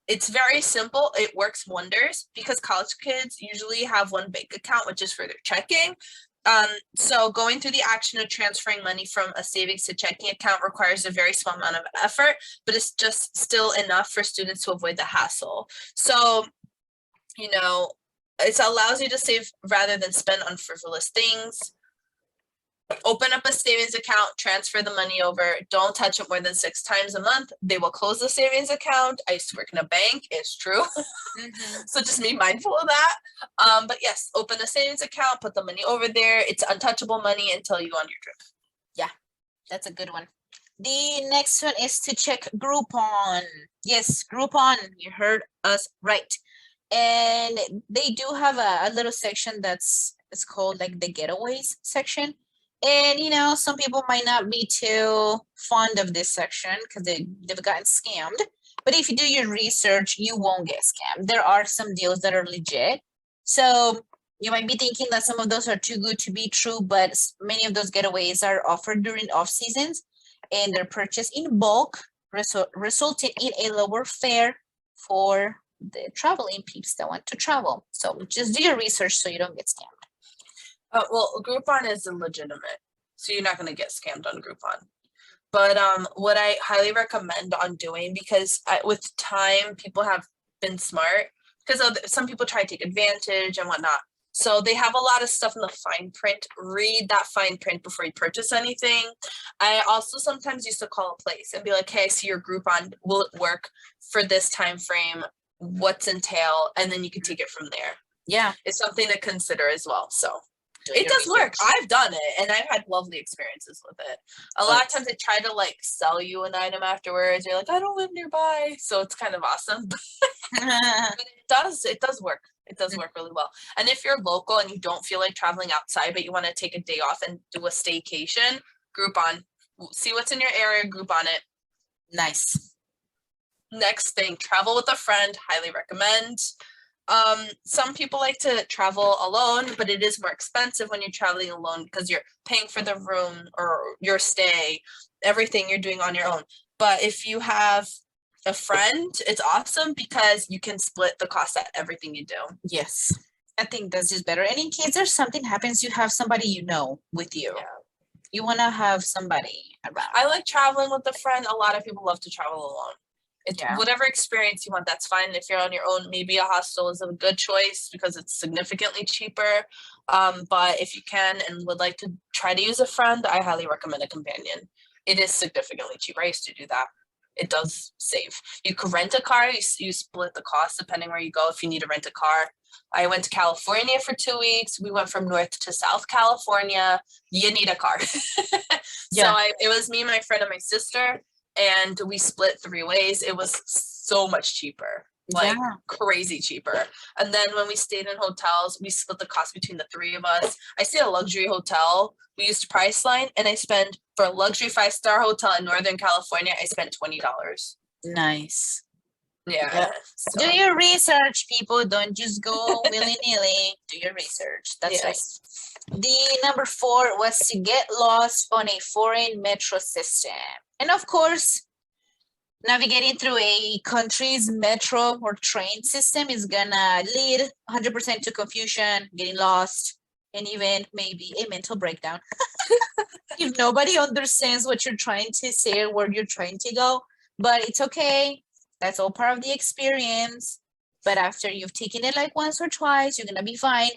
it's very simple. It works wonders because college kids usually have one bank account, which is for their checking. So going through the action of transferring money from a savings to checking account requires a very small amount of effort, but it's just still enough for students to avoid the hassle. So, you know, it allows you to save rather than spend on frivolous things. Open up a savings account, transfer the money over. Don't touch it more than 6 times a month. They will close the savings account. I used to work in a bank. It's true. So just be mindful of that. But yes, open a savings account, put the money over there. It's untouchable money until you go on your trip. Yeah, that's a good one. The next one is to check Groupon. Yes, Groupon. You heard us right. And they do have a little section it's called like the getaways section. And you know, some people might not be too fond of this section because they've gotten scammed. But if you do your research, you won't get scammed. There are some deals that are legit. So you might be thinking that some of those are too good to be true, but many of those getaways are offered during off seasons, and they're purchased in bulk, resulting in a lower fare for the traveling peeps that want to travel. So just do your research so you don't get scammed. Well, Groupon is illegitimate, so you're not going to get scammed on Groupon. But what I highly recommend on doing, because with time, people have been smart, because some people try to take advantage and whatnot. So they have a lot of stuff in the fine print. Read that fine print before you purchase anything. I also sometimes used to call a place and be like, hey, I see your Groupon. Will it work for this time frame? What's entail? And then you can take it from there. Yeah. It's something to consider as well. So it does work. I've done it and I've had lovely experiences with it. A lot of times they try to like sell you an item afterwards. You're like, I don't live nearby. So it's kind of awesome. But it does work. It does work really well. And if you're local and you don't feel like traveling outside, but you want to take a day off and do a staycation, Groupon. See what's in your area, Groupon it. Nice. Next thing, travel with a friend, highly recommend. Some people like to travel alone, but it is more expensive when you're traveling alone because you're paying for the room or your stay, everything you're doing on your own. But if you have a friend, it's awesome because you can split the cost of everything you do. Yes. I think that's just better. And in case there's something happens, you have somebody you know with you. Yeah. You want to have somebody around. I like traveling with a friend. A lot of people love to travel alone. It's Yeah. whatever experience you want, that's fine. If you're on your own, maybe a hostel is a good choice because it's significantly cheaper. But if you can and would like to try to use a friend, I highly recommend a companion. It is significantly cheaper. I used to do that. It does save. You could rent a car. You split the cost depending where you go if you need to rent a car. I went to California for 2 weeks. We went from North to South California. You need a car. Yeah. So it was me, my friend, and my sister, and we split 3 ways. It was so much cheaper, like Yeah. crazy cheaper. And then when we stayed in hotels, we split the cost between the 3 of us. I stayed at a luxury hotel. We used Priceline, and I spent for a luxury 5-star hotel in Northern California. I spent $20. Nice. Yeah. Yeah. So, Do your research, people. Don't just go willy-nilly. Do your research. That's right. yes. The number 4 was to get lost on a foreign metro system. And of course, navigating through a country's metro or train system is gonna lead 100% to confusion, getting lost, and even maybe a mental breakdown. If nobody understands what you're trying to say or where you're trying to go, but it's okay. That's all part of the experience. But after you've taken it like once or twice, you're gonna be fine.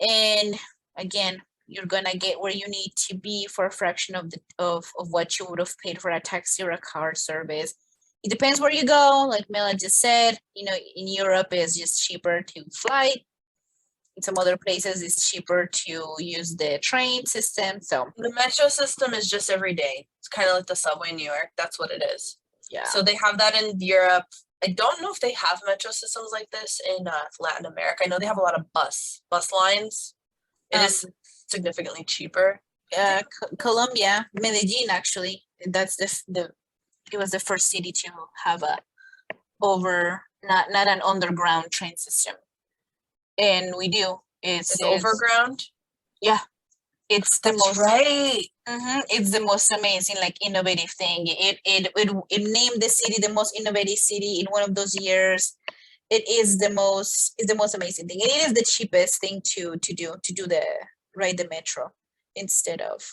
And again, you're gonna get where you need to be for a fraction of the of what you would have paid for a taxi or a car service. It depends where you go. Like Mela just said, you know, in Europe it's just cheaper to fly. In some other places it's cheaper to use the train system. So The metro system is just every day. It's kind of like the subway in New York. That's what it is. yeah. So they have that in Europe. I don't know if they have metro systems like this in Latin America. I know they have a lot of bus lines. It is significantly cheaper. Colombia, Medellin actually. That's the it was the first city to have a not an underground train system. And we do. It's overground. Yeah. It's the That's most right. it's the most amazing, like innovative thing. It named the city the most innovative city in one of those years. It is the most amazing thing. And it is the cheapest thing to do the ride the metro instead of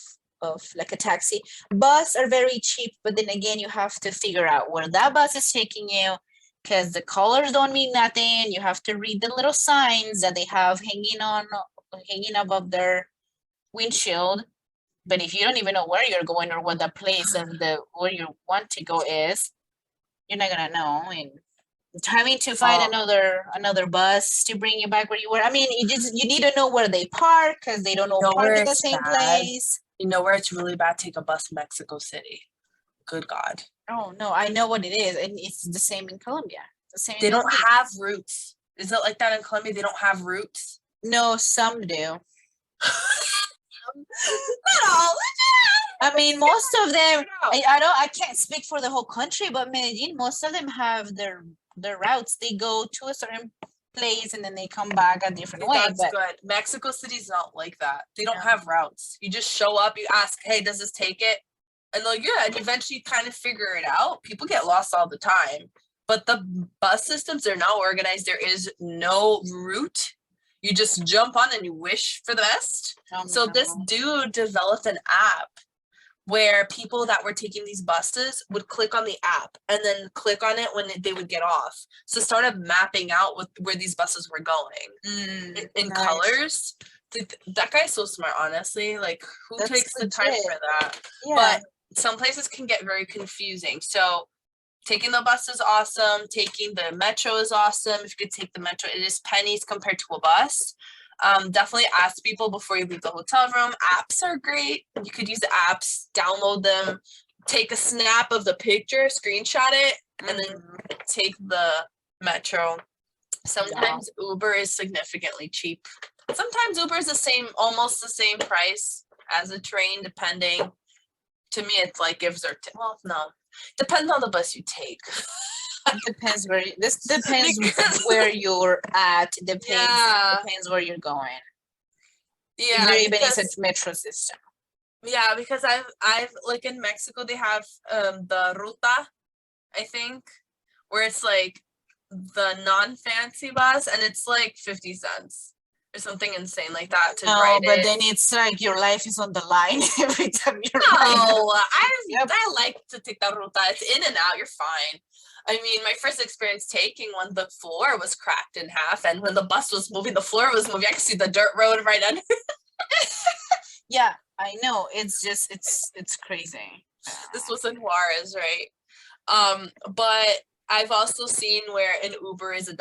like a taxi. Bus are very cheap, but then again you have to figure out where that bus is taking you because the colors don't mean nothing. You have to read the little signs that they have hanging above their windshield. But if you don't even know where you're going or what the place and where you want to go is, you're not gonna know. And having to find another bus to bring you back where you were. I mean, you need to know where they park because they don't all park at the same place. You know where it's really bad? Take a bus to Mexico City. Good God. Oh no, I know what it is, and it's the same in Colombia. The same. They don't have routes. Is it like that in Colombia? They don't have routes. No, some do. Not all. I mean, most of them. I can't speak for the whole country, but Medellin, most of them have their routes. They go to a certain place and then they come back a different way. That's good. Mexico City's not like that. They don't have routes. You just show up. You ask, "Hey, does this take it?" And like, yeah, and eventually you kind of figure it out. People get lost all the time, but the bus systems are now organized. There is no route. You just jump on and you wish for the best. So this dude developed an app where people that were taking these buses would click on the app and then click on it when they would get off. So started mapping out where these buses were going in colors. That guy's so smart, honestly. Like, who takes the time for that? Yeah. But some places can get very confusing. So taking the bus is awesome. Taking the metro is awesome. If you could take the metro, it is pennies compared to a bus. Definitely ask people before you leave the hotel room. Apps are great. You could use the apps, download them, take a snap of the picture, screenshot it, and then take the metro. Sometimes Uber is significantly cheap. Sometimes Uber is almost the same price as a train, depending. To me, it's like gives or well, no. Depends on the bus you take. Depends where this depends Because- where you're at. Yeah. Depends where you're going. If Yeah, there even is because a metro system. because I've like in Mexico they have the ruta, I think, where it's like the non-fancy bus and it's like 50 cents or something insane like that to No, ride but it. then it's like your life is on the line every time you're riding. No, Yep. I like to take the ruta. It's in and out, you're fine. I mean, my first experience taking one, the floor was cracked in half, and when the bus was moving, the floor was moving. I could see the dirt road right under. Yeah, I know. It's just it's crazy. This was in Juarez, right? But I've also seen where an Uber is $1.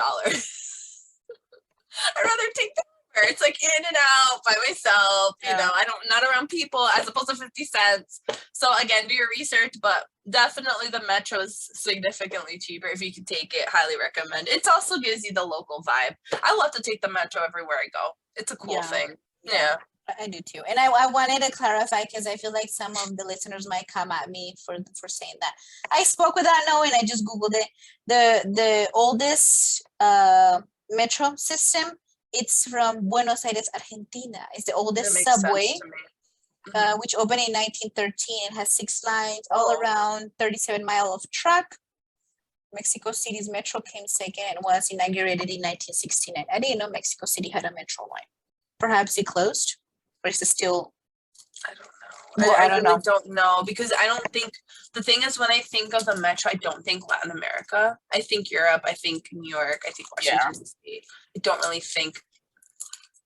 I'd rather take the Uber. It's like in and out by myself. Yeah. You know, I don't not around people as opposed to 50 cents. So again, do your research, but definitely the metro is significantly cheaper if you can take it. Highly recommend. It also gives you the local vibe. I love to take the metro everywhere I go. It's a cool Yeah. thing. Yeah. Yeah. I do too. And I wanted to clarify because I feel like some of the listeners might come at me for saying that. I spoke without knowing. I just Googled it. The oldest metro system, it's from Buenos Aires, Argentina. It's the That oldest makes subway, sense to me. which opened in 1913. It has 6 lines, all around 37 miles of track. Mexico City's metro came second and was inaugurated in 1969. I didn't know Mexico City had a metro line. Perhaps it closed, or is it still? I don't know. Well, I I don't really know. don't know because I don't think the thing is when I think of the metro, I don't think Latin America. I think Europe. I think New York. I think Washington State. I don't really think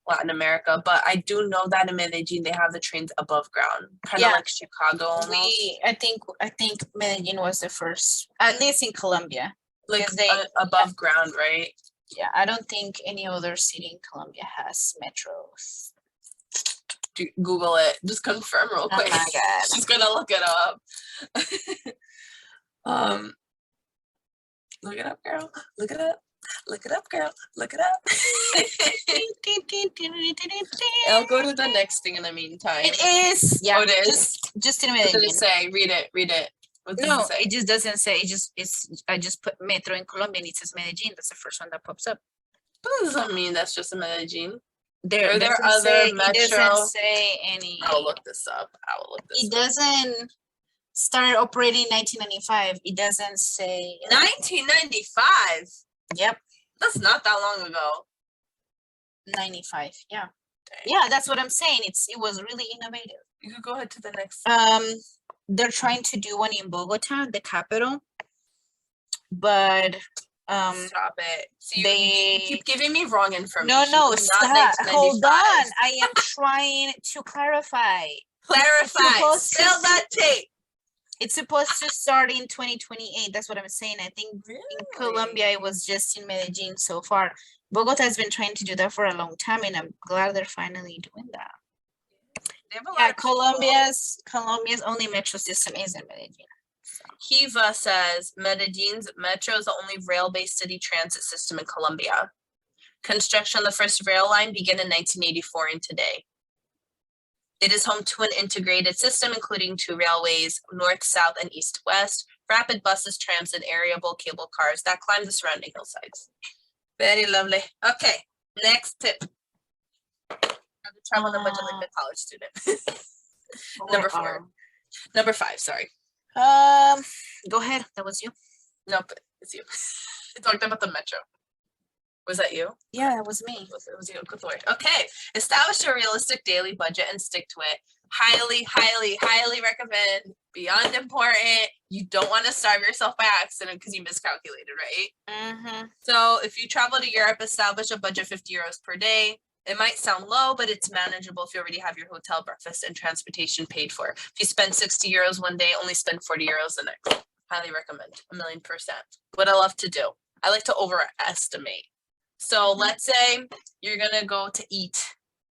Latin America, but I do know that in Medellin they have the trains above ground, kind of Yeah. like Chicago almost. I think Medellin was the first, at least in Colombia. Like they- above ground, right? Yeah, I don't think any other city in Colombia has metros. Google it. Just confirm real quick. Oh my God. She's gonna look it up. Look it up, girl. Look it up. Look it up, girl. Look it up. I'll go to the next thing in the meantime. It is. Yeah. Oh, it is. Just in What did Medellin. it say? Read it. Read it. What does No, it say? it just doesn't say. I just put metro in Colombia and it says Medellin. That's the first one that pops up. That doesn't mean that's just a Medellin. There Are there doesn't other say, metro? It doesn't say any. I will look this up. I will look this It up. doesn't start operating in 1995. It doesn't say. 1995. Yep, That's not that long ago. 95. Yeah, Dang. yeah. That's what I'm saying. It was really innovative. You could go ahead to the next. They're trying to do one in Bogota, the capital, but Stop it. So you they keep giving me wrong information. no, It's not stop. Hold 1995. on. I am trying to clarify. Clarify. supposed to- Spill that tape. It's supposed to start in 2028. That's what I'm saying. I think in Colombia it was just in Medellin so far. Bogota has been trying to do that for a long time, and I'm glad they're finally doing that. They have a lot Yeah, of people. Colombia's only metro system is in Medellin. Kiva says Medellin's metro is the only rail-based city transit system in Colombia. Construction on the first rail line began in 1984 and today. It is home to an integrated system including 2 railways, north, south, and east-west, rapid buses, trams, and aeriable cable cars that climb the surrounding hillsides. Very lovely. Okay, next tip. How to travel on a budget like a college student. Number 4. Number 5, sorry. Go ahead. That was you. Nope, it's you. I talked about the metro. Was that you? Yeah, that was me. It was you. Good Lord. Okay. Establish a realistic daily budget and stick to it. Highly, highly, highly recommend. Beyond important. You don't want to starve yourself by accident because you miscalculated, right? Mm-hmm. So if you travel to Europe, establish a budget 50 euros per day. It might sound low, but it's manageable if you already have your hotel, breakfast, and transportation paid for. If you spend 60 euros one day, only spend 40 euros the next. Highly recommend. 1,000,000%. What I love to do. I like to overestimate. So let's say you're gonna go to eat,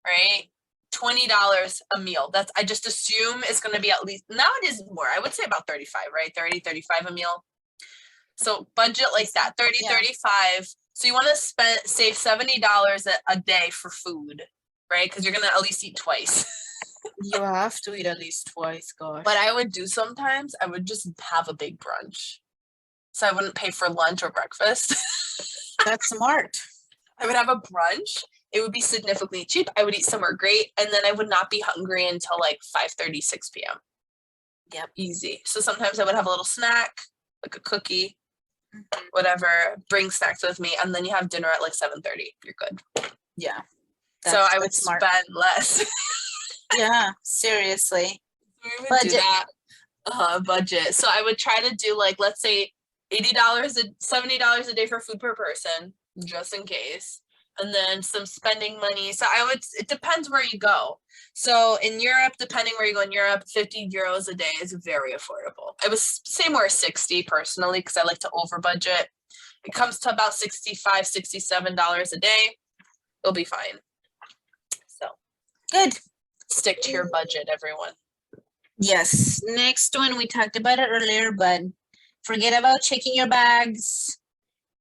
right? $20 a meal. I just assume it's gonna be at least, now it is more. I would say about 35, right? 30, 35 a meal. So budget like that, 30, Yeah. 35. So you want to save $70 a day for food, right? Because you're gonna at least eat twice. You have to eat at least twice, gosh. What I would do sometimes, I would just have a big brunch. so I wouldn't pay for lunch or breakfast. That's smart. I would have a brunch. It would be significantly cheap. I would eat somewhere great, and then I would not be hungry until like 5:30, 6 p.m. Yep. Easy. So sometimes I would have a little snack, like a cookie, Mhm. whatever, bring snacks with me, and then you have dinner at like 7:30. You're good. Yeah. So I would that's smart. spend less. Yeah, seriously. We would do Budget. that. Budget. So I would try to do like, let's say $80 $70 a day for food per person, just in case. And then some spending money. So it depends where you go. So in Europe, depending where you go in Europe, 50 euros a day is very affordable. I was say more 60 personally, because I like to over budget. It comes to about $65, $67 a day. It'll be fine. So Good. stick to your budget, everyone. Yes. Next one, we talked about it earlier, but forget about checking your bags.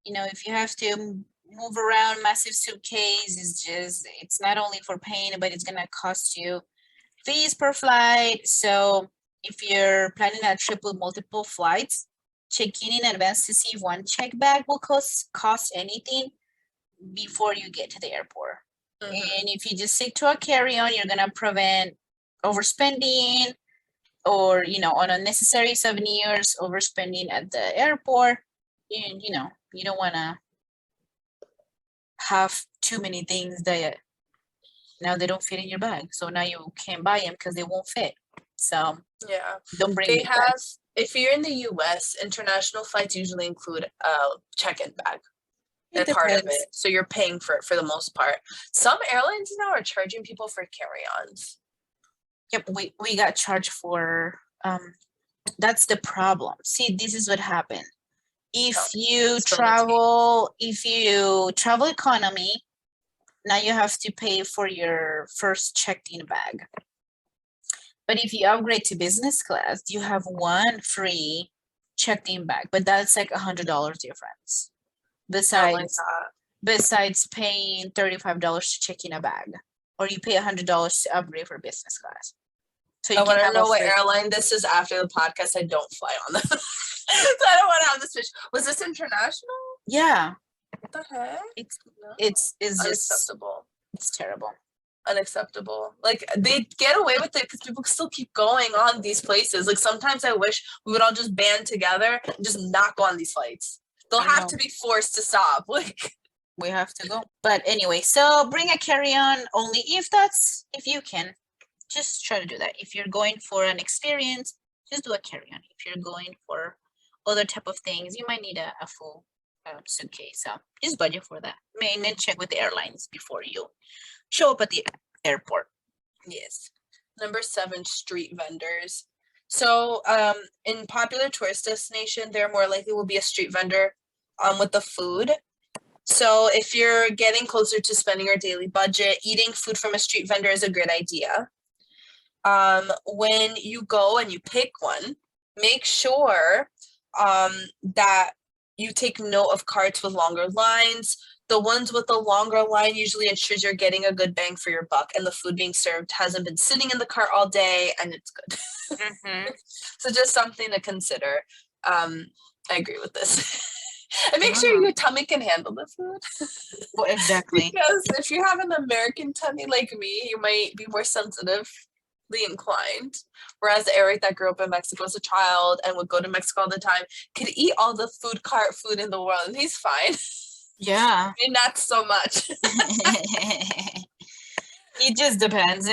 If you have to move around massive suitcase, it's not only for pain, but it's gonna cost you fees per flight. So if you're planning a trip with multiple flights, checking in advance to see if one check bag will cost anything before you get to the airport. Mhm. And if you just stick to a carry-on, you're gonna prevent overspending or on unnecessary souvenirs, overspending at the airport. And you don't want to have too many things that now they don't fit in your bag, so now you can't buy them because they won't fit. So Yeah. don't bring They big have, bags. if you're in the US, international flights usually include a check-in bag. It Part of depends. it. So you're paying for it for the most part. Some airlines now are charging people for carry-ons. Yep, we got charged for that's the problem. See, this is what happened. If you travel economy, now you have to pay for your first checked-in bag. But if you upgrade to business class, you have one free checked-in bag, but that's like $100 difference. Besides paying $35 to check in a bag, or you pay $100 to upgrade for business class. So I want to know what airline this is after the podcast. I don't fly on them. So I don't want to have this fish. Was this international? Yeah. What the heck? It's unacceptable. It's terrible. Unacceptable. Like, they get away with it because people still keep going on these places. Like, sometimes I wish we would all just band together and just not go on these flights. They'll have to be forced to stop. Like, we have to go. But anyway, so bring a carry-on only if you can. Just try to do that. If you're going for an experience, just do a carry-on. If you're going for other type of things, you might need a full suitcase. So just budget for that. And then check with the airlines before you show up at the airport. Yes. Number 7, street vendors. So in popular tourist destination, there more likely will be a street vendor with the food. So if you're getting closer to spending your daily budget, eating food from a street vendor is a good idea. When you go and you pick one, make sure that you take note of carts with longer lines. The ones with the longer line usually ensures you're getting a good bang for your buck, and the food being served hasn't been sitting in the cart all day, and it's good. So just something to consider. I agree with this. And make sure your tummy can handle the food. Well, exactly. Because if you have an American tummy like me, you might be more sensitively inclined. Whereas Eric, that grew up in Mexico as a child and would go to Mexico all the time, could eat all the food cart food in the world, and he's fine. Yeah. I mean, not so much. It just depends.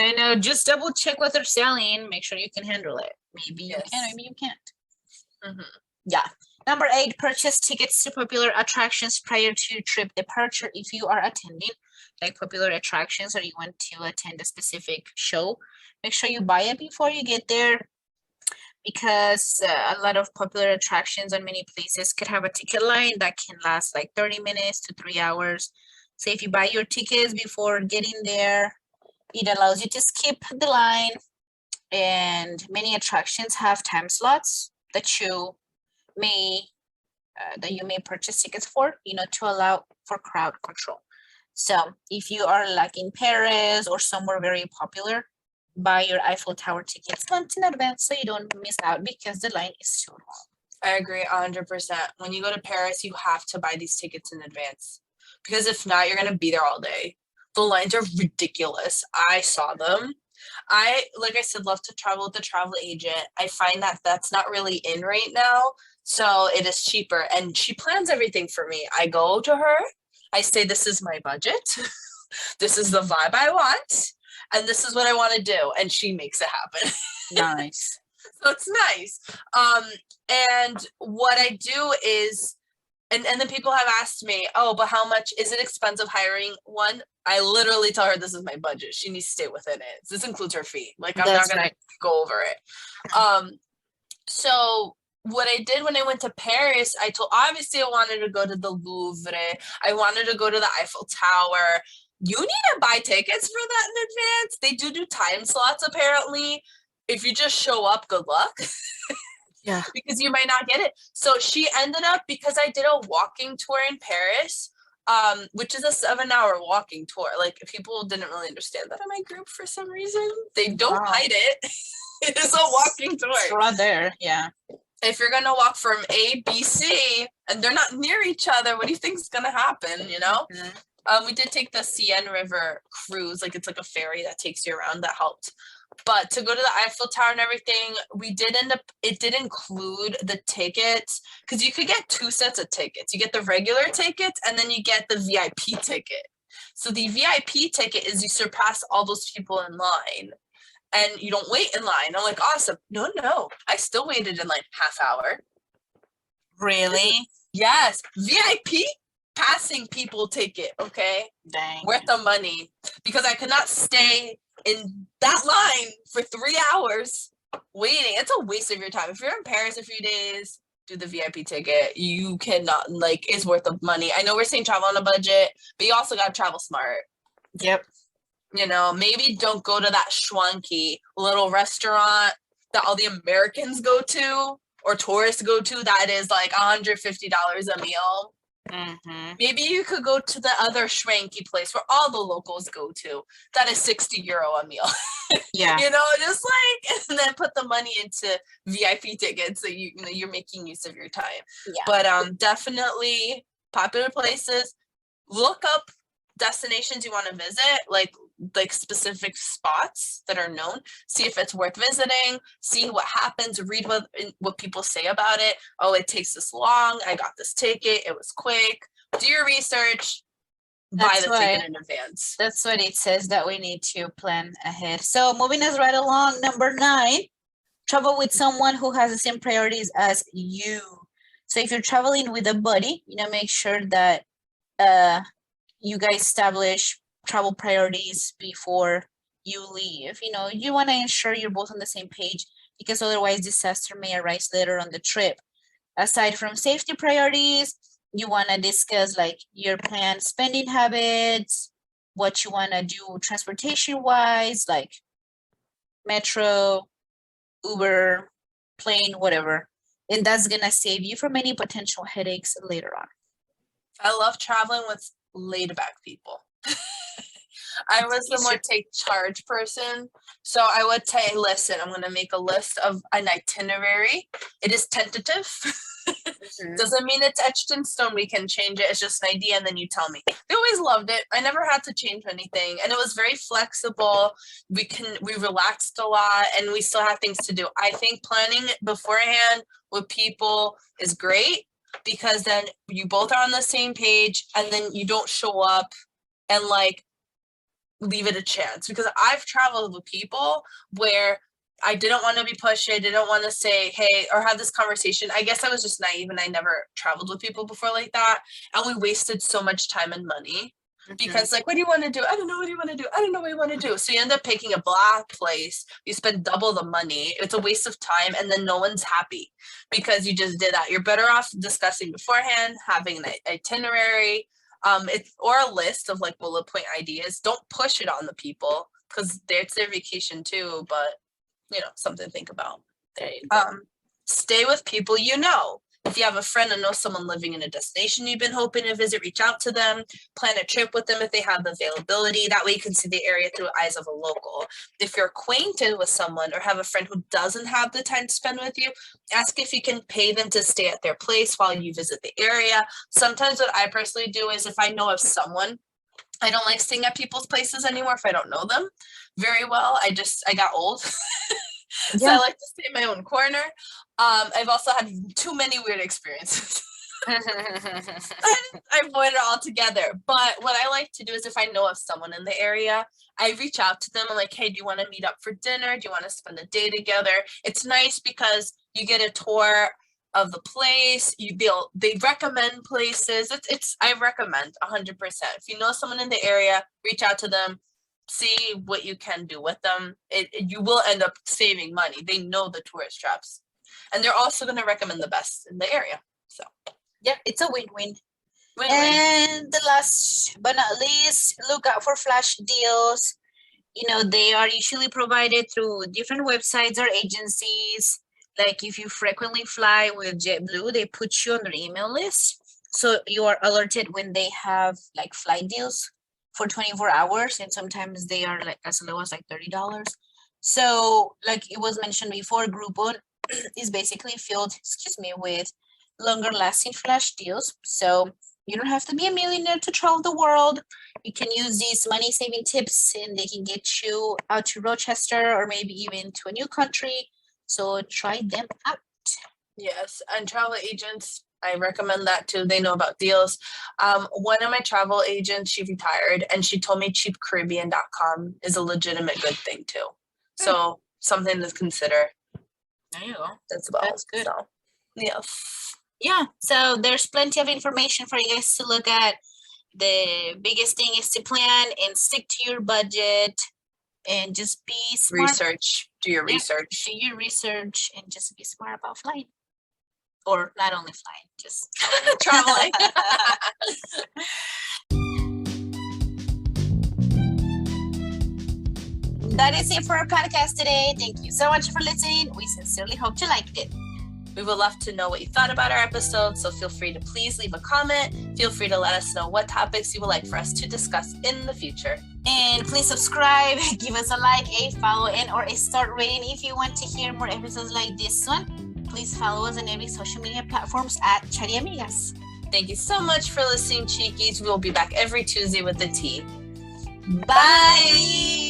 Just double check what they're selling. Make sure you can handle it. Maybe you can, maybe you can't. Yeah. Number 8, purchase tickets to popular attractions prior to trip departure. If you are attending like popular attractions or you want to attend a specific show, make sure you buy it before you get there, because a lot of popular attractions on many places could have a ticket line that can last like 30 minutes to 3 hours. So if you buy your tickets before getting there, it allows you to skip the line. And many attractions have time slots that you may purchase tickets for, to allow for crowd control. So if you are like in Paris or somewhere very popular, buy your Eiffel Tower tickets months in advance so you don't miss out because the line is too long. I agree 100%. When you go to Paris, you have to buy these tickets in advance because if not, you're gonna be there all day. The lines are ridiculous. I saw them. I, like I said, love to travel with a travel agent. I find that that's not really in right now, so it is cheaper, and she plans everything for me. I go to her, I say, "This is my budget. This is the vibe I want, and this is what I want to do," and she makes it happen. Nice. So it's nice. And what I do is, and then people have asked me, oh, but how much is it expensive hiring one? I literally tell her this is my budget. She needs to stay within it. This includes her fee. Like I'm not That's gonna right. go over it. So what I did when I went to Paris, I told obviously I wanted to go to the Louvre. I wanted to go to the Eiffel Tower. You need to buy tickets for that in advance. They do time slots apparently. If you just show up, good luck. Yeah. Because you might not get it. So she ended up, because I did a walking tour in Paris, which is a 7-hour walking tour. Like people didn't really understand that in my group for some reason. They don't Wow. hide it. It is a walking tour. It's right there. Yeah. If you're gonna walk from A, B, C, and they're not near each other, what do you think is gonna happen? You know? We did take the Seine River cruise, like it's like a ferry that takes you around. That helped. But to go to the Eiffel Tower and everything, we did end up, it did include the tickets because you could get 2 sets of tickets. You get the regular tickets and then you get the VIP ticket. So the VIP ticket is you surpass all those people in line and you don't wait in line. I'm like, awesome. No, I still waited in like half hour. Really? Yes, VIP passing people ticket, okay? Dang. Worth the money because I could not stay in that line for 3 hours waiting. It's a waste of your time. If you're in Paris a few days, do the VIP ticket. You cannot, like, it's worth the money. I know we're saying travel on a budget, but you also got to travel smart. Yep. You know, maybe don't go to that schwanky little restaurant that all the Americans go to or tourists go to that is like $150 a meal. Mm-hmm. Maybe you could go to the other schwanky place where all the locals go to. That is €60 a meal. Yeah. You know, just like, and then put the money into VIP tickets so you know you're making use of your time. Yeah. But definitely popular places. Look up destinations you want to visit, like specific spots that are known. See if it's worth visiting. See what happens. Read what people say about it. Oh, it takes this long. I got this ticket. It was quick. Do your research. Buy the ticket in advance. That's what it says that we need to plan ahead. So moving us right along, number 9, travel with someone who has the same priorities as you. So if you're traveling with a buddy, make sure that you guys establish travel priorities before you leave. You want to ensure you're both on the same page because otherwise disaster may arise later on the trip. Aside from safety priorities, you want to discuss like your planned spending habits, what you want to do transportation wise, like metro, Uber, plane, whatever. And that's going to save you from any potential headaches later on. I love traveling with laid back people. I was the more take charge person. So I would say, listen, I'm going to make a list of an itinerary. It is tentative. Doesn't mean it's etched in stone. We can change it. It's just an idea. And then you tell me. They always loved it. I never had to change anything. And it was very flexible. We relaxed a lot and we still have things to do. I think planning beforehand with people is great because then you both are on the same page and then you don't show up and like leave it a chance, because I've traveled with people where I didn't want to be pushy. I didn't want to say, hey, or have this conversation. I guess I was just naive and I never traveled with people before like that. And we wasted so much time and money because like, what do you want to do? I don't know. What do you want to do? I don't know what you want to do. So you end up picking a black place. You spend double the money. It's a waste of time. And then no one's happy because you just did that. You're better off discussing beforehand, having an itinerary, or a list of like bullet point ideas. Don't push it on the people because it's their vacation too, but something to think about. There you go. Stay with people you know. If you have a friend or know someone living in a destination you've been hoping to visit, reach out to them, plan a trip with them if they have the availability. That way you can see the area through the eyes of a local. If you're acquainted with someone or have a friend who doesn't have the time to spend with you, ask if you can pay them to stay at their place while you visit the area. Sometimes what I personally do is if I know of someone, I don't like staying at people's places anymore if I don't know them very well. I got old. So I like to stay in my own corner. I've also had too many weird experiences. I avoid it altogether. But what I like to do is if I know of someone in the area, I reach out to them. I'm like, hey, do you want to meet up for dinner? Do you want to spend a day together? It's nice because you get a tour of the place. They recommend places. I recommend 100%. If you know someone in the area, reach out to them. See what you can do with them. You will end up saving money. They know the tourist traps, and they're also going to recommend the best in the area. So yeah, it's a win-win. And the last but not least, look out for flash deals. They are usually provided through different websites or agencies. Like if you frequently fly with JetBlue, they put you on their email list, so you are alerted when they have like flight deals for 24 hours, and sometimes they are like as low as like $30. So like it was mentioned before, Groupon is basically filled, with longer lasting flash deals. So you don't have to be a millionaire to travel the world. You can use these money saving tips and they can get you out to Rochester or maybe even to a new country. So try them out. Yes, and travel agents, I recommend that too. They know about deals. One of my travel agents, she retired, and she told me cheapcaribbean.com is a legitimate good thing too. So something to consider. There you go. That's good. So, yes. Yeah. So there's plenty of information for you guys to look at. The biggest thing is to plan and stick to your budget and just be smart. Do your research. Do your research and just be smart about flying. Or not only flying, just traveling. That is it for our podcast today. Thank you so much for listening. We sincerely hope you liked it. We would love to know what you thought about our episode, so feel free to please leave a comment. Feel free to let us know what topics you would like for us to discuss in the future. And please subscribe, give us a like, a follow, and or a start rating if you want to hear more episodes like this one. Please follow us on every social media platforms at Chari Amigas. Thank you so much for listening, Chiquis. We will be back every Tuesday with the tea. Bye!